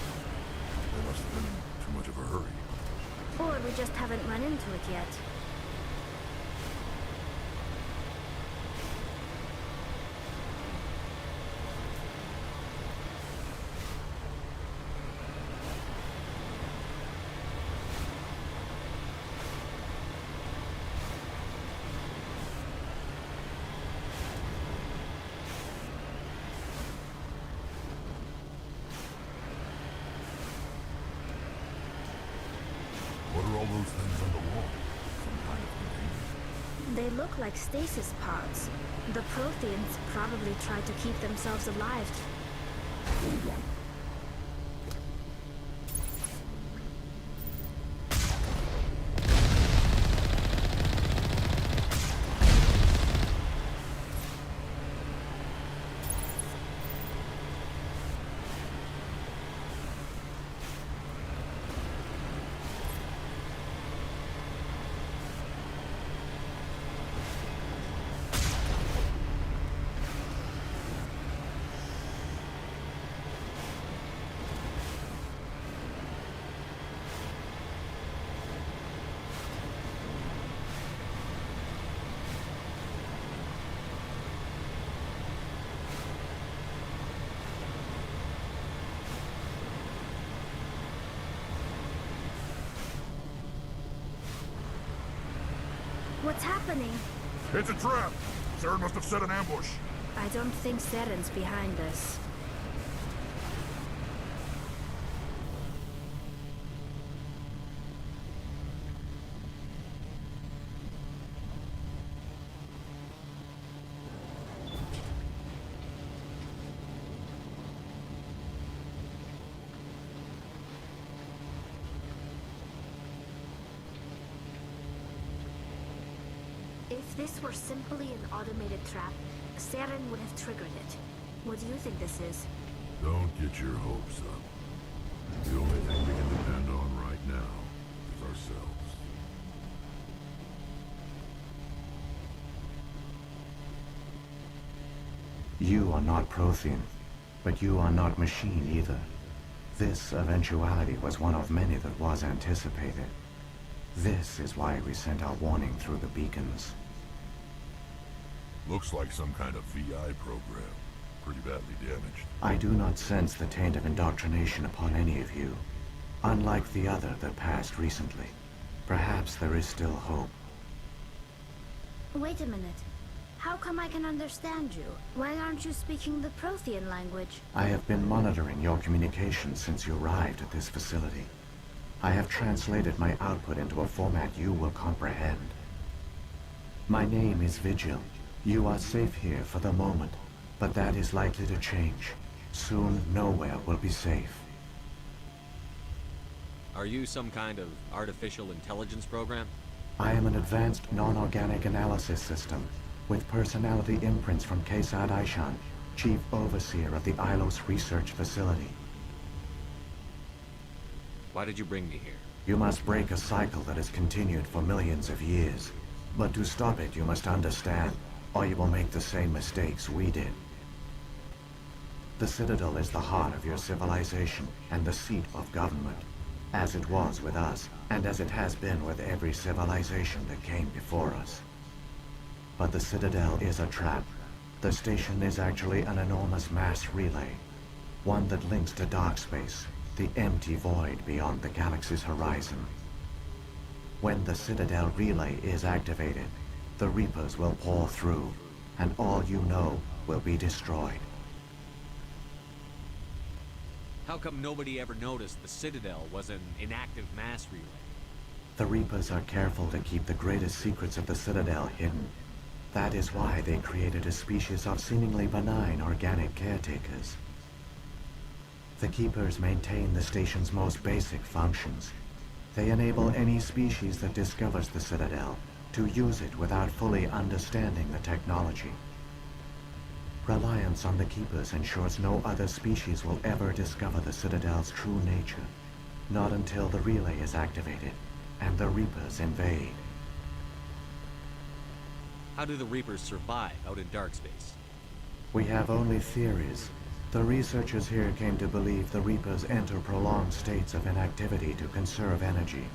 They must have been in too much of a hurry. Or we just haven't run into it yet. What are all those things on the wall? Some kind of container? They look like stasis pods. The Protheans probably tried to keep themselves alive. What's happening? It's a trap! Saren must have set an ambush. I don't think Saren's behind us. If this were simply an automated trap, Saren would have triggered it. What do you think this is? Don't get your hopes up. The only thing we can depend on right now is ourselves. You are not Prothean, but you are not machine either. This eventuality was one of many that was anticipated. This is why we sent our warning through the beacons. Looks like some kind of VI program. Pretty badly damaged. I do not sense the taint of indoctrination upon any of you. Unlike the other that passed recently. Perhaps there is still hope. Wait a minute. How come I can understand you? Why aren't you speaking the Prothean language? I have been monitoring your communications since you arrived at this facility. I have translated my output into a format you will comprehend. My name is Vigil. You are safe here for the moment, but that is likely to change. Soon, nowhere will be safe. Are you some kind of artificial intelligence program? I am an advanced non-organic analysis system, with personality imprints from Kesad Aishan, Chief Overseer of the Ilos Research Facility. Why did you bring me here? You must break a cycle that has continued for millions of years. But to stop it, you must understand, or you will make the same mistakes we did. The Citadel is the heart of your civilization and the seat of government, as it was with us, and as it has been with every civilization that came before us. But the Citadel is a trap. The station is actually an enormous mass relay, one that links to dark space, the empty void beyond the galaxy's horizon. When the Citadel relay is activated, the Reapers will pour through, and all you know will be destroyed. How come nobody ever noticed the Citadel was an inactive mass relay? The Reapers are careful to keep the greatest secrets of the Citadel hidden. That is why they created a species of seemingly benign organic caretakers. The Keepers maintain the station's most basic functions. They enable any species that discovers the Citadel to use it without fully understanding the technology. Reliance on the Keepers ensures no other species will ever discover the Citadel's true nature, not until the relay is activated and the Reapers invade. How do the Reapers survive out in dark space? We have only theories. The researchers here came to believe the Reapers enter prolonged states of inactivity to conserve energy.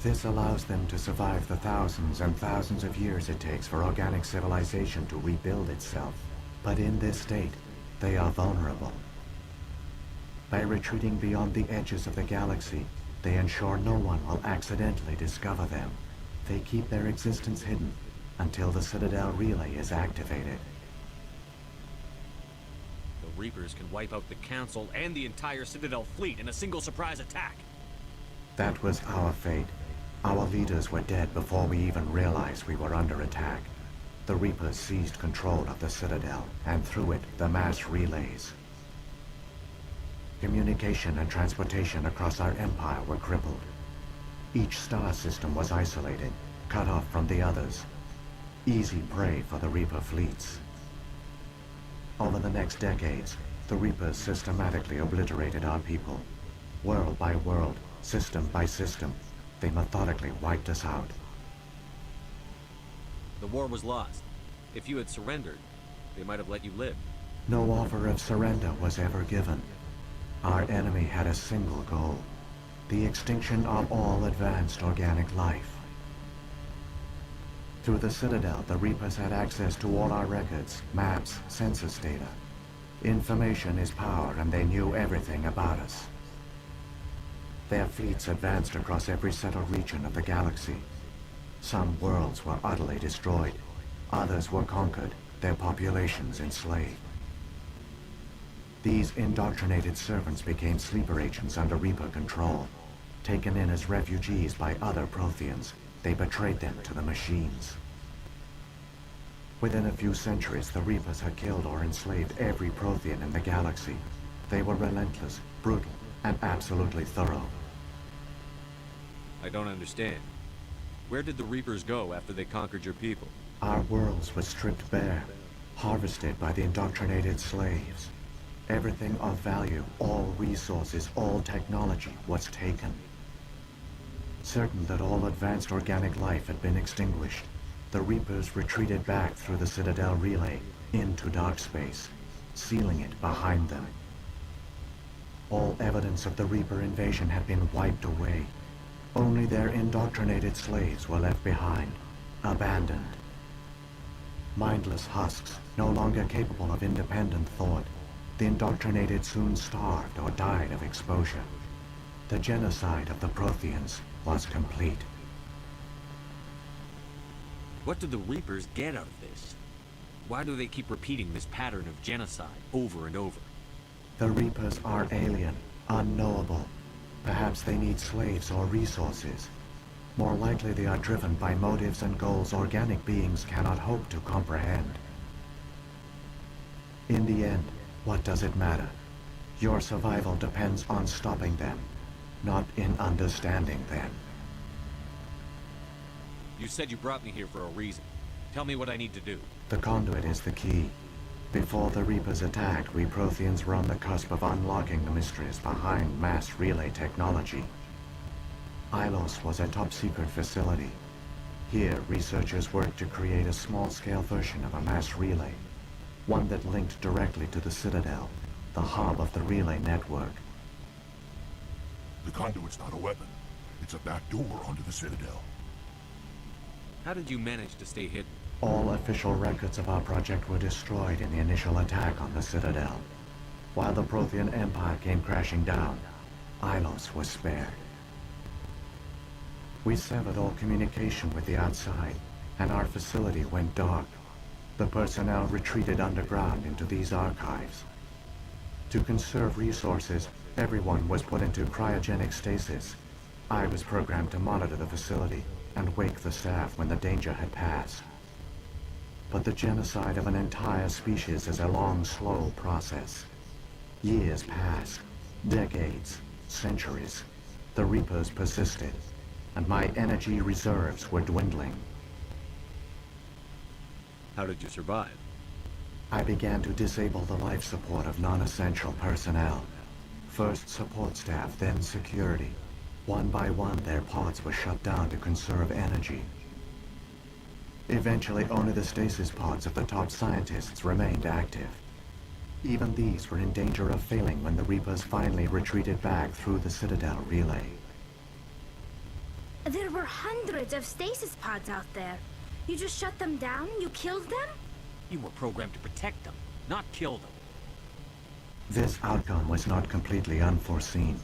This allows them to survive the thousands and thousands of years it takes for organic civilization to rebuild itself. But in this state, they are vulnerable. By retreating beyond the edges of the galaxy, they ensure no one will accidentally discover them. They keep their existence hidden until the Citadel relay is activated. The Reapers can wipe out the Council and the entire Citadel fleet in a single surprise attack. That was our fate. Our leaders were dead before we even realized we were under attack. The Reapers seized control of the Citadel, and through it, the mass relays. Communication and transportation across our empire were crippled. Each star system was isolated, cut off from the others. Easy prey for the Reaper fleets. Over the next decades, the Reapers systematically obliterated our people. World by world, system by system, they methodically wiped us out. The war was lost. If you had surrendered, they might have let you live. No offer of surrender was ever given. Our enemy had a single goal: the extinction of all advanced organic life. Through the Citadel, the Reapers had access to all our records, maps, census data. Information is power, and they knew everything about us. Their fleets advanced across every settled region of the galaxy. Some worlds were utterly destroyed. Others were conquered, their populations enslaved. These indoctrinated servants became sleeper agents under Reaper control. Taken in as refugees by other Protheans, they betrayed them to the machines. Within a few centuries, the Reapers had killed or enslaved every Prothean in the galaxy. They were relentless, brutal, and absolutely thorough. I don't understand. Where did the Reapers go after they conquered your people? Our worlds were stripped bare, harvested by the indoctrinated slaves. Everything of value, all resources, all technology was taken. Certain that all advanced organic life had been extinguished, the Reapers retreated back through the Citadel relay into dark space, sealing it behind them. All evidence of the Reaper invasion had been wiped away. Only their indoctrinated slaves were left behind, abandoned. Mindless husks, no longer capable of independent thought, the indoctrinated soon starved or died of exposure. The genocide of the Protheans was complete. What do the Reapers get out of this? Why do they keep repeating this pattern of genocide over and over? The Reapers are alien, unknowable. Perhaps they need slaves or resources. More likely they are driven by motives and goals organic beings cannot hope to comprehend. In the end, what does it matter? Your survival depends on stopping them, not in understanding them. You said you brought me here for a reason. Tell me what I need to do. The conduit is the key. Before the Reapers attacked, we Protheans were on the cusp of unlocking the mysteries behind mass relay technology. Ilos was a top-secret facility. Here, researchers worked to create a small-scale version of a mass relay, one that linked directly to the Citadel, the hub of the relay network. The conduit's not a weapon. It's a back door onto the Citadel. How did you manage to stay hidden? All official records of our project were destroyed in the initial attack on the Citadel. While the Prothean Empire came crashing down, Ilos was spared. We severed all communication with the outside, and our facility went dark. The personnel retreated underground into these archives. To conserve resources, everyone was put into cryogenic stasis. I was programmed to monitor the facility and wake the staff when the danger had passed. But the genocide of an entire species is a long, slow process. Years passed, decades, centuries. The Reapers persisted, and my energy reserves were dwindling. How did you survive? I began to disable the life support of non-essential personnel. First support staff, then security. One by one, their pods were shut down to conserve energy. Eventually, only the stasis pods of the top scientists remained active. Even these were in danger of failing when the Reapers finally retreated back through the Citadel relay. There were hundreds of stasis pods out there. You just shut them down? You killed them? You were programmed to protect them, not kill them. This outcome was not completely unforeseen.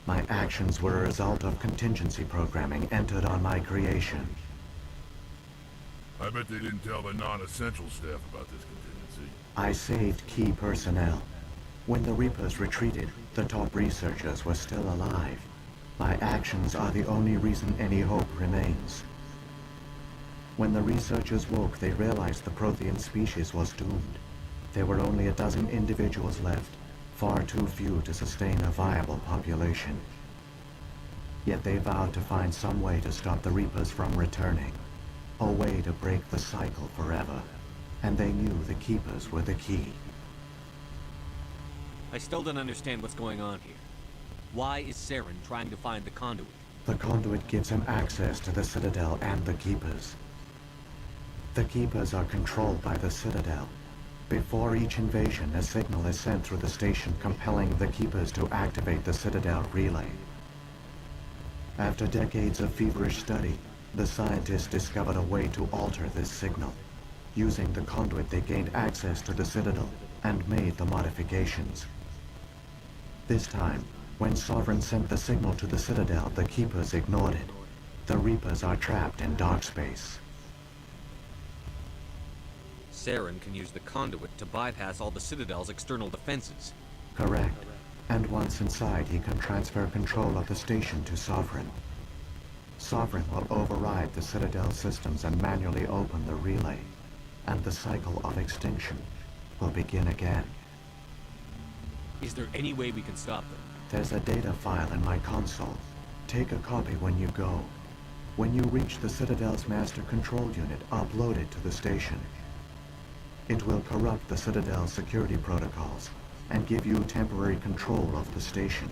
My actions were a result of contingency programming entered on my creation. I bet they didn't tell the non-essential staff about this contingency. I saved key personnel. When the Reapers retreated, the top researchers were still alive. My actions are the only reason any hope remains. When the researchers woke, they realized the Prothean species was doomed. There were only a dozen individuals left, far too few to sustain a viable population. Yet they vowed to find some way to stop the Reapers from returning. A way to break the cycle forever. And they knew the Keepers were the key. I still don't understand what's going on here. Why is Saren trying to find the conduit? The conduit gives him access to the Citadel and the Keepers. The Keepers are controlled by the Citadel. Before each invasion, a signal is sent through the station compelling the Keepers to activate the Citadel relay. After decades of feverish study, the scientists discovered a way to alter this signal. Using the conduit, they gained access to the Citadel and made the modifications. This time, when Sovereign sent the signal to the Citadel, the Keepers ignored it. The Reapers are trapped in dark space. Saren can use the conduit to bypass all the Citadel's external defenses. Correct. And once inside, he can transfer control of the station to Sovereign. Sovereign will override the Citadel systems and manually open the relay. And the cycle of extinction will begin again. Is there any way we can stop them? There's a data file in my console. Take a copy when you go. When you reach the Citadel's master control unit, upload it to the station. It will corrupt the Citadel's security protocols and give you temporary control of the station.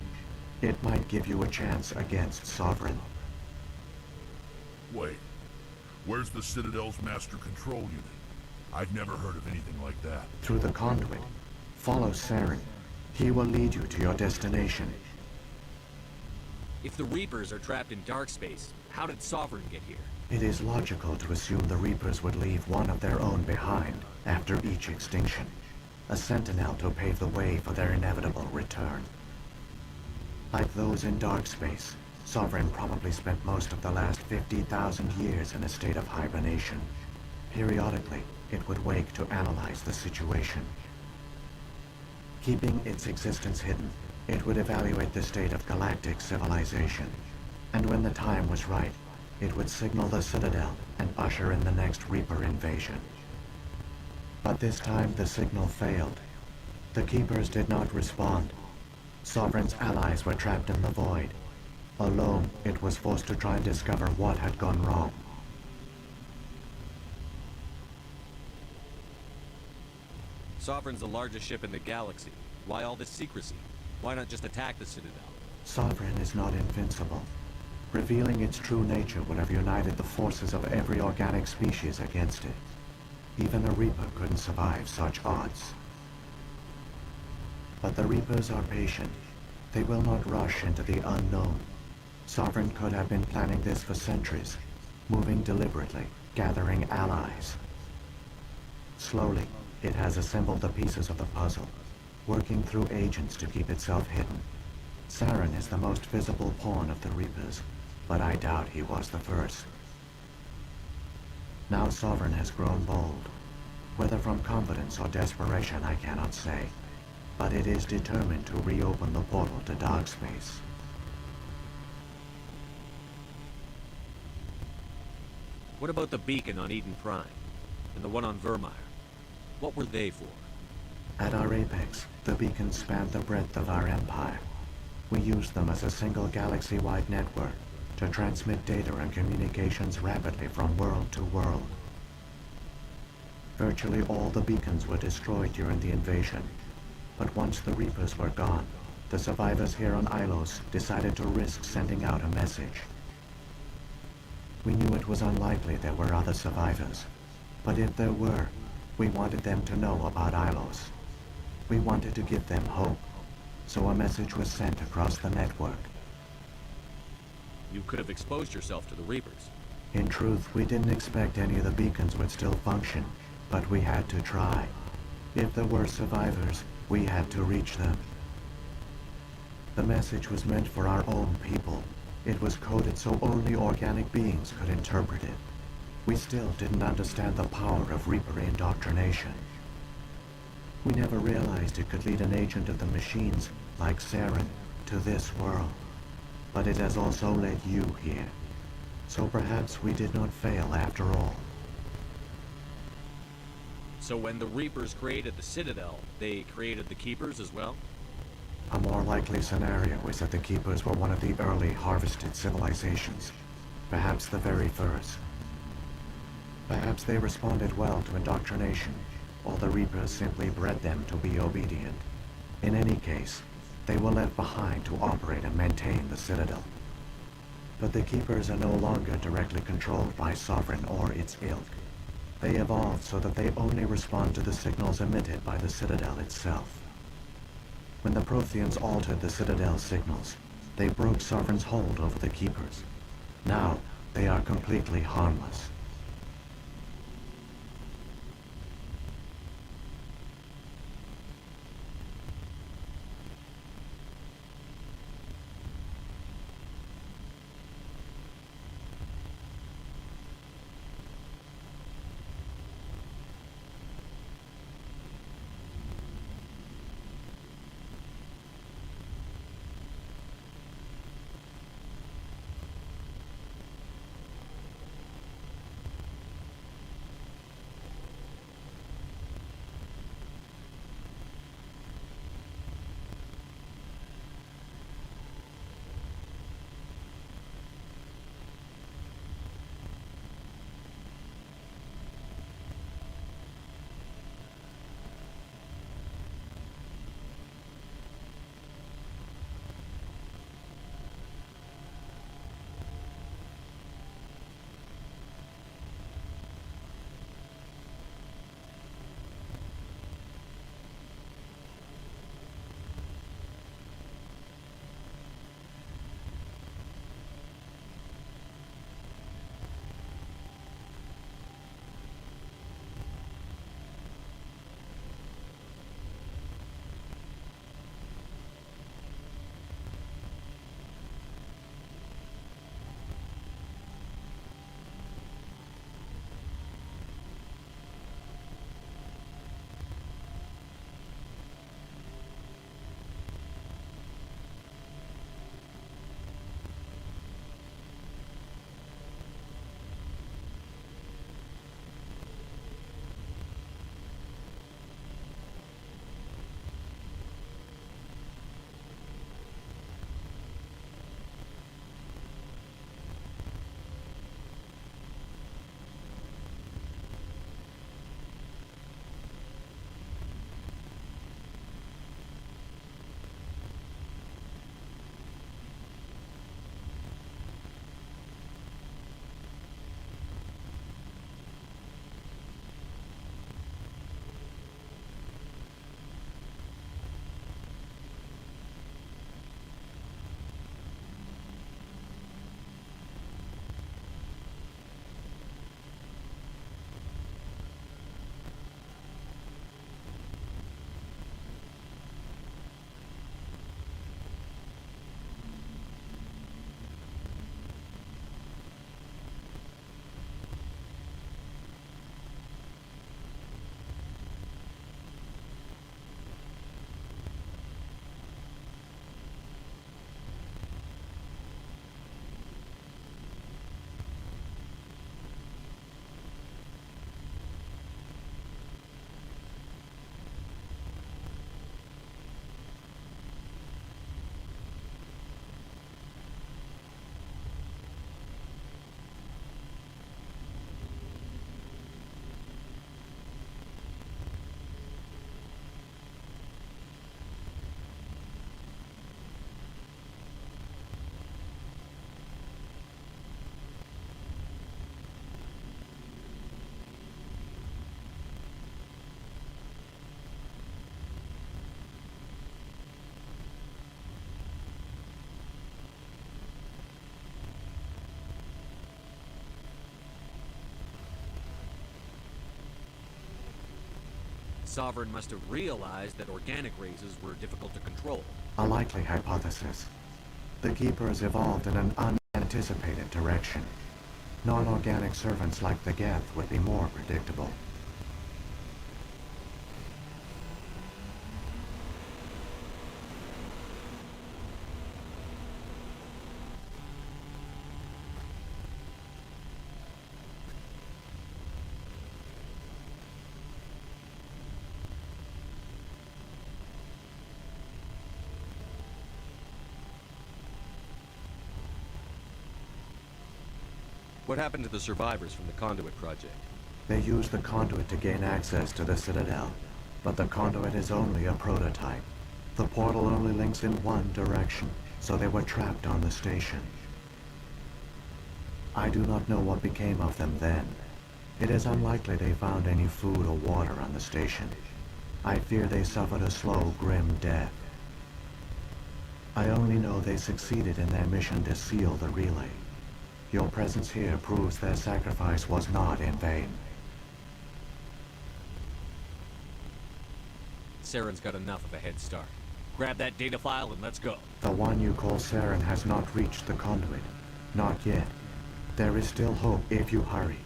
It might give you a chance against Sovereign. Wait, where's the Citadel's master control unit? I've never heard of anything like that. Through the conduit. Follow Saren. He will lead you to your destination. If the Reapers are trapped in dark space, how did Sovereign get here? It is logical to assume the Reapers would leave one of their own behind after each extinction. A sentinel to pave the way for their inevitable return. Like those in dark space, Sovereign probably spent most of the last 50,000 years in a state of hibernation. Periodically, it would wake to analyze the situation. Keeping its existence hidden, it would evaluate the state of galactic civilization. And when the time was right, it would signal the Citadel and usher in the next Reaper invasion. But this time the signal failed. The Keepers did not respond. Sovereign's allies were trapped in the void. Alone, it was forced to try and discover what had gone wrong. Sovereign's the largest ship in the galaxy. Why all this secrecy? Why not just attack the Citadel? Sovereign is not invincible. Revealing its true nature would have united the forces of every organic species against it. Even a Reaper couldn't survive such odds. But the Reapers are patient. They will not rush into the unknown. Sovereign could have been planning this for centuries, moving deliberately, gathering allies. Slowly, it has assembled the pieces of the puzzle, working through agents to keep itself hidden. Saren is the most visible pawn of the Reapers, but I doubt he was the first. Now Sovereign has grown bold. Whether from confidence or desperation, I cannot say. But it is determined to reopen the portal to dark space. What about the beacon on Eden Prime? And the one on Vermeer? What were they for? At our apex, the beacons spanned the breadth of our empire. We used them as a single galaxy-wide network to transmit data and communications rapidly from world to world. Virtually all the beacons were destroyed during the invasion, but once the Reapers were gone, the survivors here on Ilos decided to risk sending out a message. We knew it was unlikely there were other survivors, but if there were, we wanted them to know about Ilos. We wanted to give them hope, so a message was sent across the network. You could have exposed yourself to the Reapers. In truth, we didn't expect any of the beacons would still function, but we had to try. If there were survivors, we had to reach them. The message was meant for our own people. It was coded so only organic beings could interpret it. We still didn't understand the power of Reaper indoctrination. We never realized it could lead an agent of the machines, like Saren, to this world. But it has also led you here. So perhaps we did not fail after all. So when the Reapers created the Citadel, they created the Keepers as well? A more likely scenario is that the Keepers were one of the early harvested civilizations. Perhaps the very first. Perhaps they responded well to indoctrination, while the Reapers simply bred them to be obedient. In any case, they were left behind to operate and maintain the Citadel. But the Keepers are no longer directly controlled by Sovereign or its ilk. They evolved so that they only respond to the signals emitted by the Citadel itself. When the Protheans altered the Citadel's signals, they broke Sovereign's hold over the Keepers. Now, they are completely harmless. Sovereign must have realized that organic races were difficult to control. A likely hypothesis. The Keepers evolved in an unanticipated direction. Non-organic servants like the Geth would be more predictable. What happened to the survivors from the Conduit project? They used the conduit to gain access to the Citadel, but the conduit is only a prototype. The portal only links in one direction, so they were trapped on the station. I do not know what became of them then. It is unlikely they found any food or water on the station. I fear they suffered a slow, grim death. I only know they succeeded in their mission to seal the relay. Your presence here proves their sacrifice was not in vain. Saren's got enough of a head start. Grab that data file and let's go. The one you call Saren has not reached the conduit. Not yet. There is still hope if you hurry.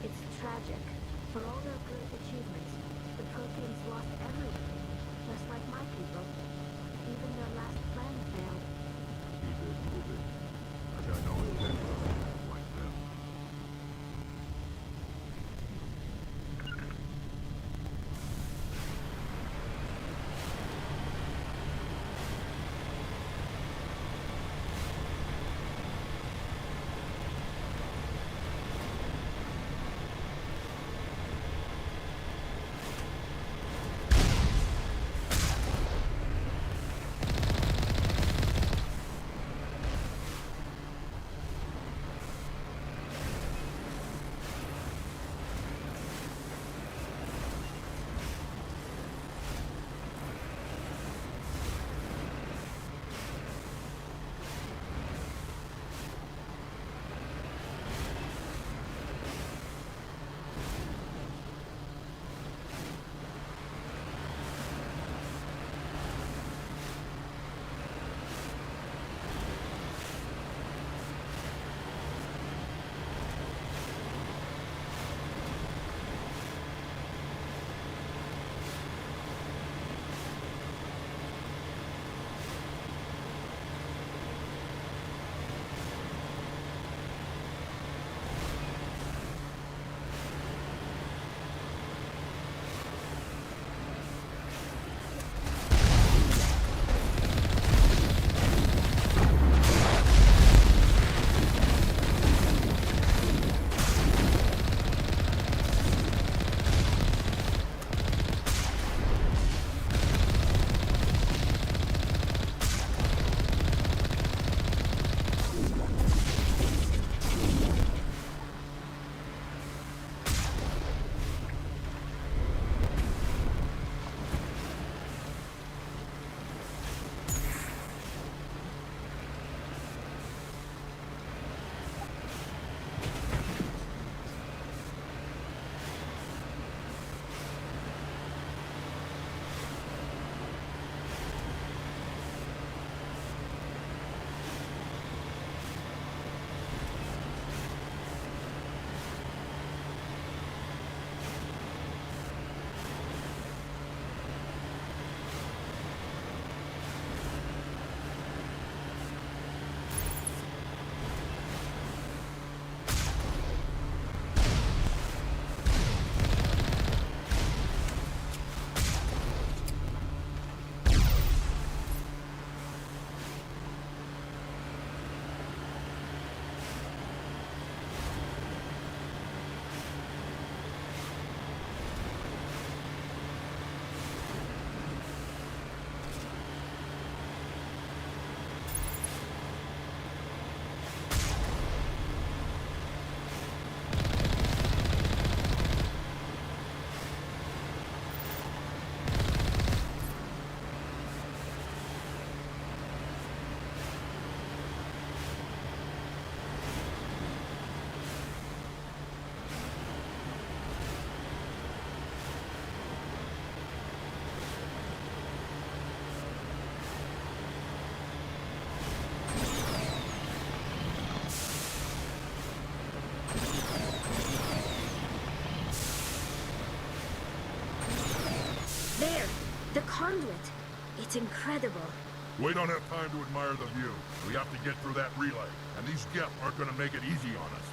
It's tragic. For all their great achievements, the Proteans lost everything, just like my people. Even their last plan failed. Keep it moving. I got no intention of being like them. conduit. It's incredible. We don't have time to admire the view. We have to get through that relay, and these Geth aren't gonna make it easy on us.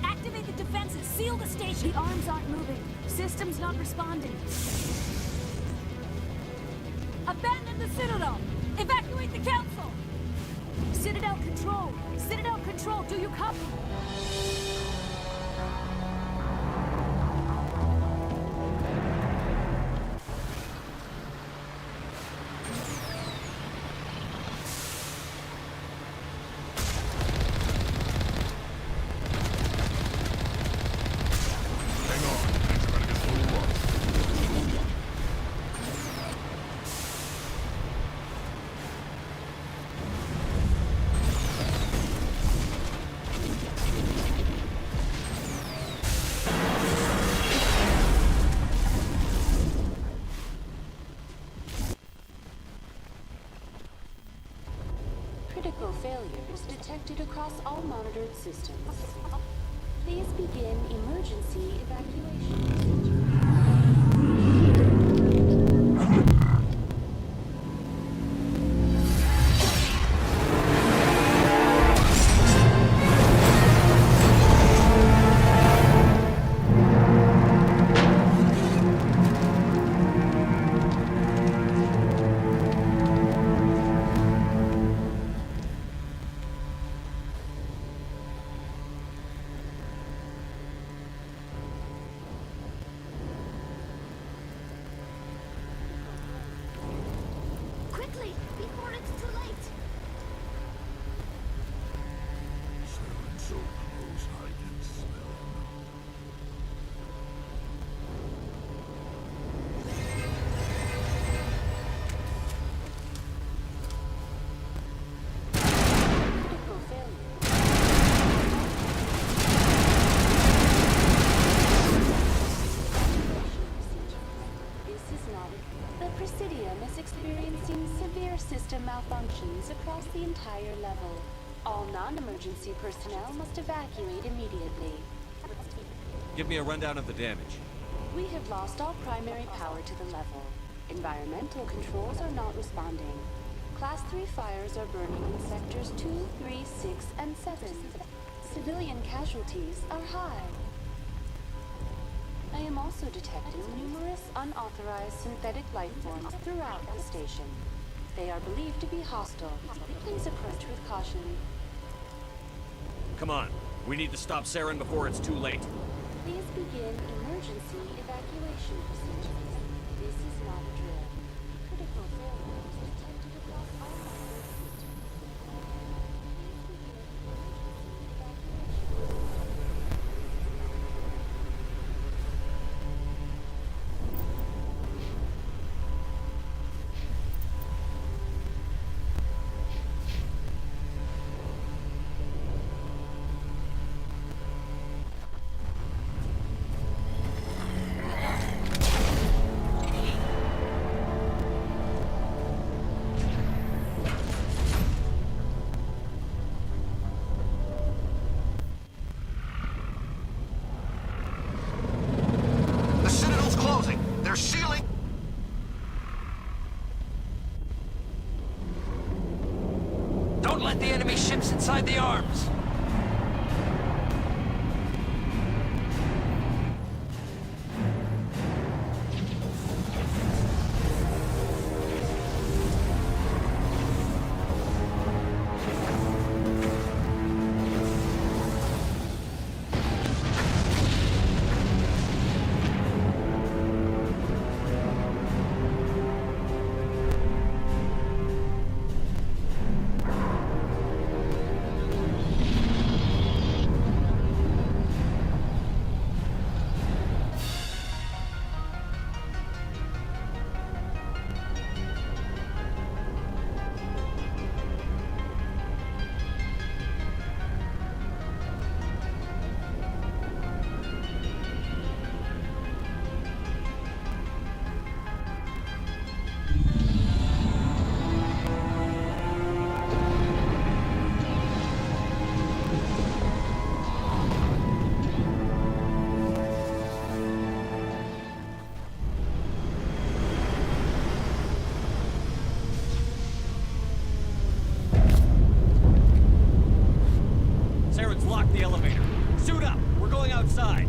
Activate the defenses! Seal the station! The arms aren't moving. System's not responding. Abandon the Citadel! Evacuate the Council! Citadel Control! Citadel Control, do you copy? Critical failures detected across all monitored systems. Please begin emergency evacuation. Quickly, before it's too late! So close I can smell them. Critical failure. This is not The Presidium is experiencing severe system malfunctions across the entire level. All non-emergency personnel must evacuate immediately. Give me a rundown of the damage. We have lost all primary power to the level. Environmental controls are not responding. Class 3 fires are burning in sectors 2, 3, 6, and 7. Civilian casualties are high. I am also detecting numerous unauthorized synthetic life forms throughout the station. They are believed to be hostile. Please approach with caution. Come on. We need to stop Saren before it's too late. Please begin emergency evacuation procedures. This is not a drill. Critical failures detected across all monitored systems. Please begin emergency evacuation. The Citadel's closing. They're sealing. Don't let the enemy ships inside the arms! Suit up! We're going outside!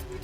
Think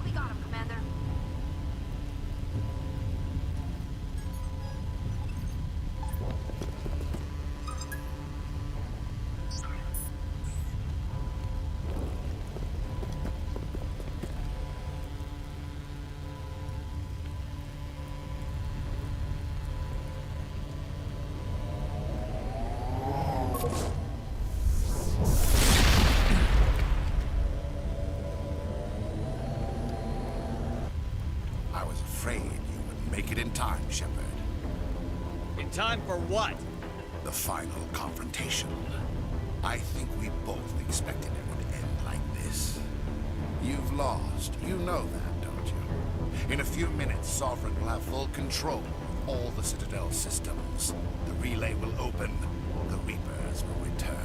we got him, Commander. I was afraid you wouldn't make it in time, Shepard. In time for what? The final confrontation. I think we both expected it would end like this. You've lost. You know that, don't you? In a few minutes, Sovereign will have full control of all the Citadel systems. The relay will open. The Reapers will return.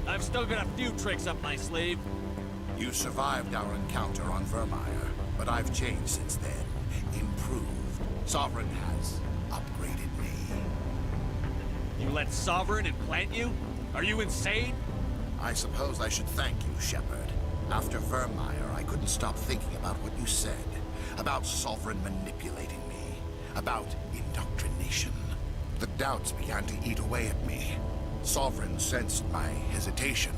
I've still got a few tricks up my sleeve. You survived our encounter on Vermeer, but I've changed since then. Improved. Sovereign has upgraded me. You let Sovereign implant you? Are you insane? I suppose I should thank you, Shepard. After Vermeer, I couldn't stop thinking about what you said. About Sovereign manipulating me. About indoctrination. The doubts began to eat away at me. Sovereign sensed my hesitation.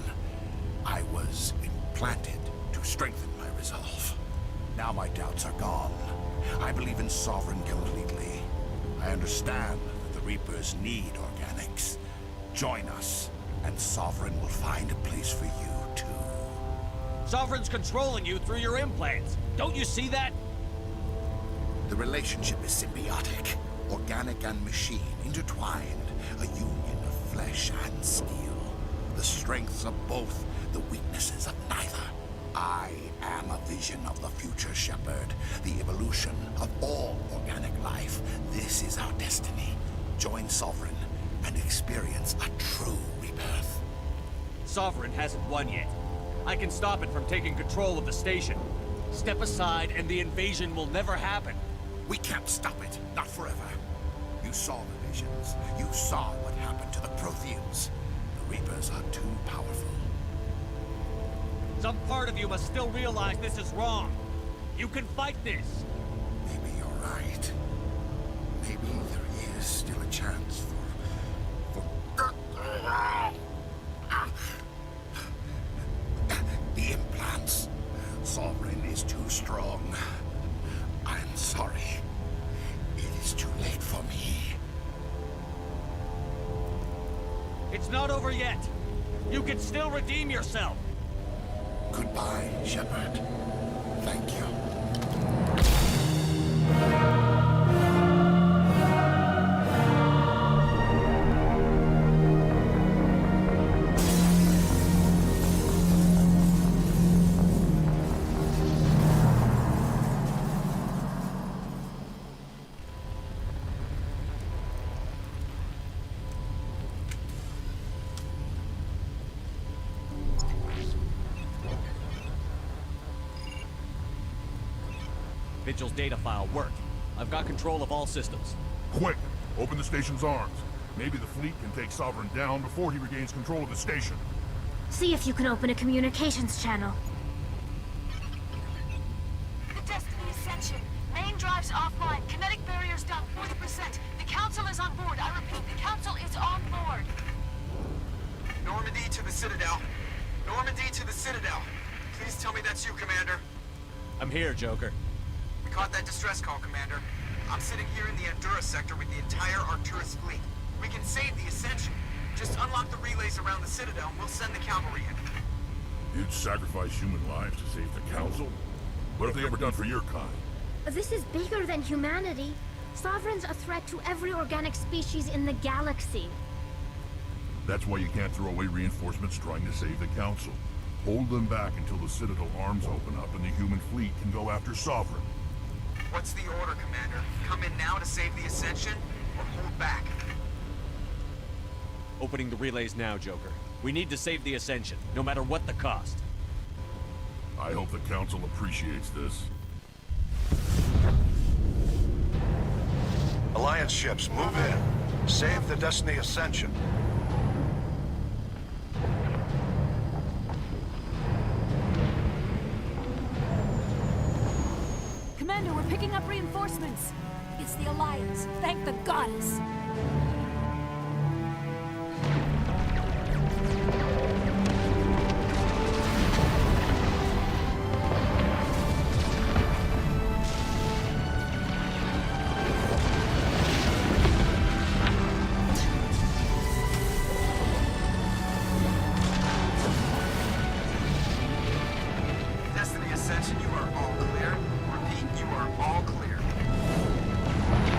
I was implanted to strengthen my resolve. Now my doubts are gone. I believe in Sovereign completely. I understand that the Reapers need organics. Join us, and Sovereign will find a place for you, too. Sovereign's controlling you through your implants. Don't you see that? The relationship is symbiotic. Organic and machine, intertwined. A union of flesh and steel. The strengths of both, the weaknesses of neither. I am a vision of the future, Shepard. The evolution of all organic life. This is our destiny. Join Sovereign and experience a true rebirth. Sovereign hasn't won yet. I can stop it from taking control of the station. Step aside and the invasion will never happen. We can't stop it. Not forever. You saw the visions. You saw what happened to the Protheans. The Reapers are too powerful. Some part of you must still realize this is wrong. You can fight this. Maybe you're right. Maybe there is still a chance for the implants. Sovereign is too strong. I'm sorry. It is too late for me. It's not over yet. You can still redeem yourself. Goodbye, Shepard. Thank you. Vigil's data file worked. I've got control of all systems. Quick! Open the station's arms. Maybe the fleet can take Sovereign down before he regains control of the station. See if you can open a communications channel. The Destiny Ascension. Main drives offline. Kinetic barriers down 40%. The Council is on board. I repeat, the Council is on board. Normandy to the Citadel. Normandy to the Citadel. Please tell me that's you, Commander. I'm here, Joker. We caught that distress call, Commander. I'm sitting here in the Endura sector with the entire Arcturus fleet. We can save the Ascension. Just unlock the relays around the Citadel and we'll send the cavalry in. You'd sacrifice human lives to save the Council? What have they ever done for your kind? This is bigger than humanity. Sovereign's a threat to every organic species in the galaxy. That's why you can't throw away reinforcements trying to save the Council. Hold them back until the Citadel arms open up and the human fleet can go after Sovereign. What's the order, Commander? Come in now to save the Ascension, or hold back? Opening the relays now, Joker. We need to save the Ascension, no matter what the cost. I hope the Council appreciates this. Alliance ships, move in. Save the Destiny Ascension. Commander, we're picking up reinforcements. It's the Alliance. Thank the goddess. Destiny Ascension, you are all clear. Repeat, you are all clear.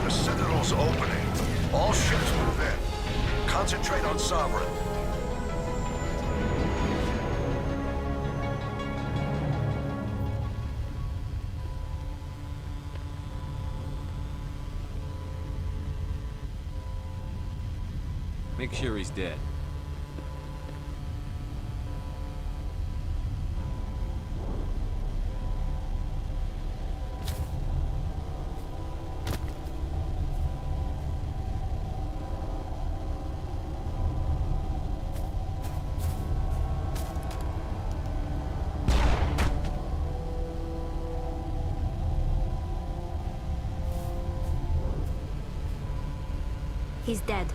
The Citadel's opening. All ships move in. Concentrate on Sovereign. Make sure he's dead. He's dead.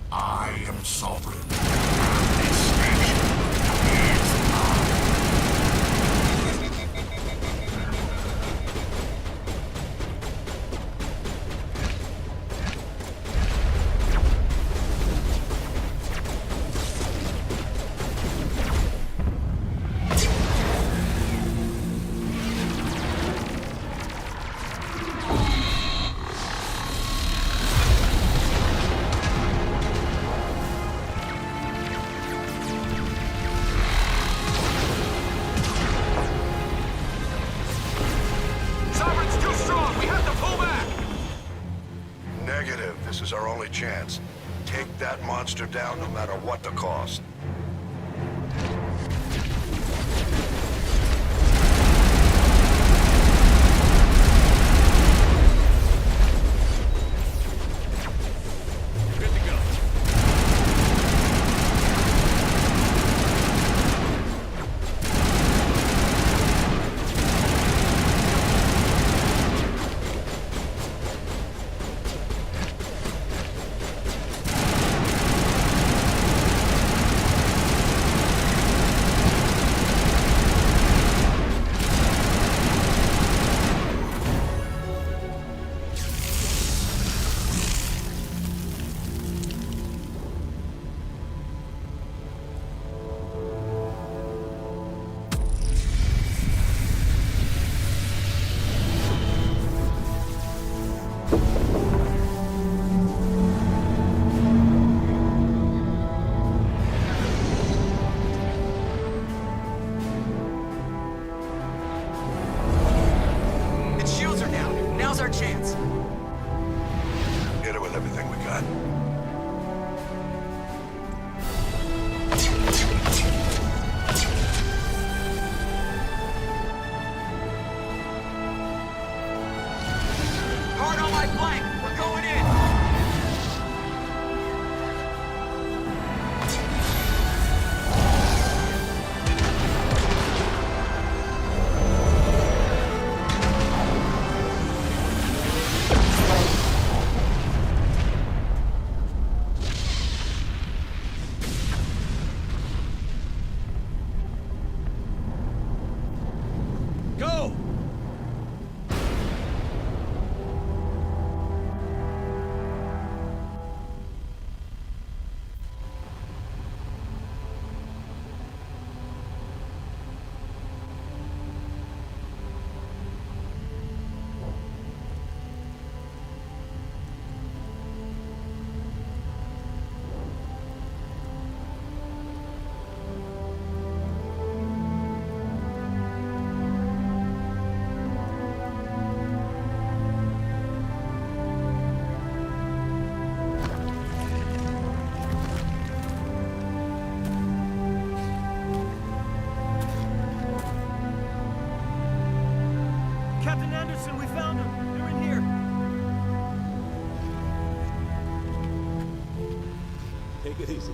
I am Sovereign. This station is Sovereign's too strong! We have to pull back! negative. This is our only chance. Take that monster down no matter what the cost. Good to go. Alliance. Hit it with everything we got. Guard on my flank! We're going in! Go! Captain Anderson, we found him. They're in here. Take it easy.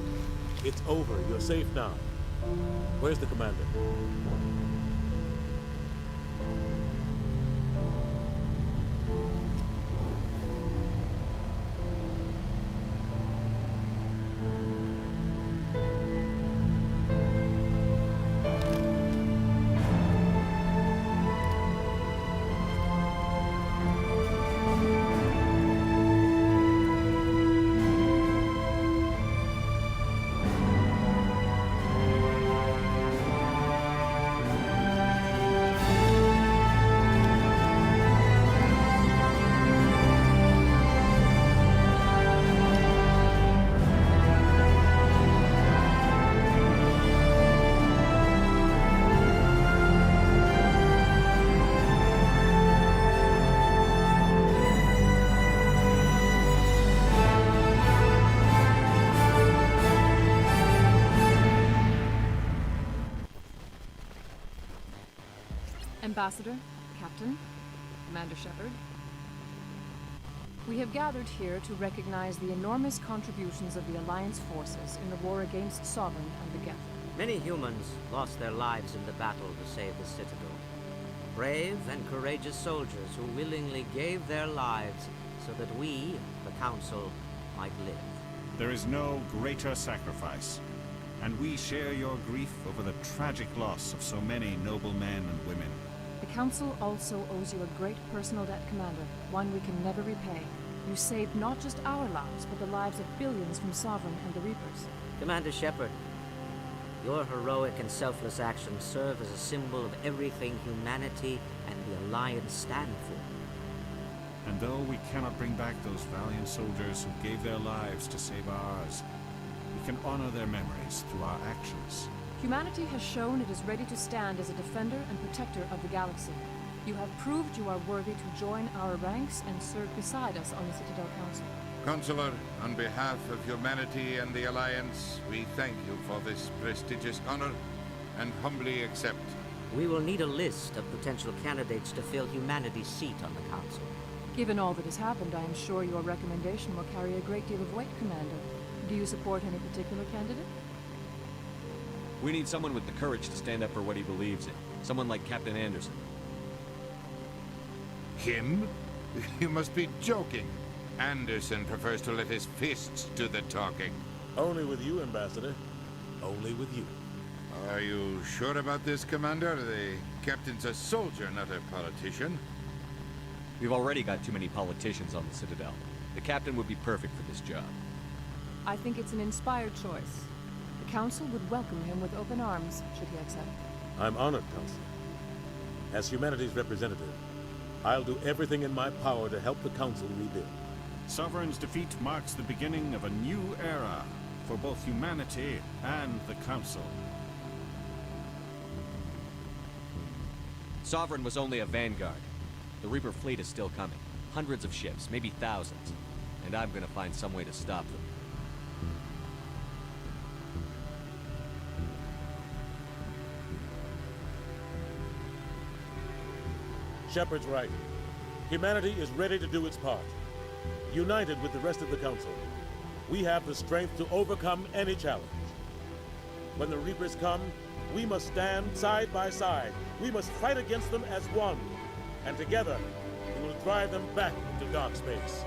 It's over. You're safe now. Where's the commander? Ambassador, Captain, Commander Shepard. We have gathered here to recognize the enormous contributions of the Alliance forces in the war against Sovereign and the Geth. Many humans lost their lives in the battle to save the Citadel. Brave and courageous soldiers who willingly gave their lives so that we, the Council, might live. There is no greater sacrifice, and we share your grief over the tragic loss of so many noble men and women. The Council also owes you a great personal debt, Commander, one we can never repay. You saved not just our lives, but the lives of billions from Sovereign and the Reapers. Commander Shepard, your heroic and selfless actions serve as a symbol of everything humanity and the Alliance stand for. And though we cannot bring back those valiant soldiers who gave their lives to save ours, we can honor their memories through our actions. Humanity has shown it is ready to stand as a defender and protector of the galaxy. You have proved you are worthy to join our ranks and serve beside us on the Citadel Council. Consular, on behalf of humanity and the Alliance, we thank you for this prestigious honor and humbly accept. We will need a list of potential candidates to fill humanity's seat on the Council. Given all that has happened, I am sure your recommendation will carry a great deal of weight, Commander. Do you support any particular candidate? We need someone with the courage to stand up for what he believes in. Someone like Captain Anderson. Him? You must be joking. Anderson prefers to let his fists do the talking. Only with you, Ambassador. Only with you. Are you sure about this, Commander? The captain's a soldier, not a politician. We've already got too many politicians on the Citadel. The captain would be perfect for this job. I think it's an inspired choice. The Council would welcome him with open arms, should he accept. I'm honored, Council. As humanity's representative, I'll do everything in my power to help the Council rebuild. Sovereign's defeat marks the beginning of a new era for both humanity and the Council. Sovereign was only a vanguard. The Reaper fleet is still coming. Hundreds of ships, maybe thousands. And I'm gonna find some way to stop them. Shepard's right. Humanity is ready to do its part. United with the rest of the Council, we have the strength to overcome any challenge. When the Reapers come, we must stand side by side. We must fight against them as one. And together, we will drive them back into dark space.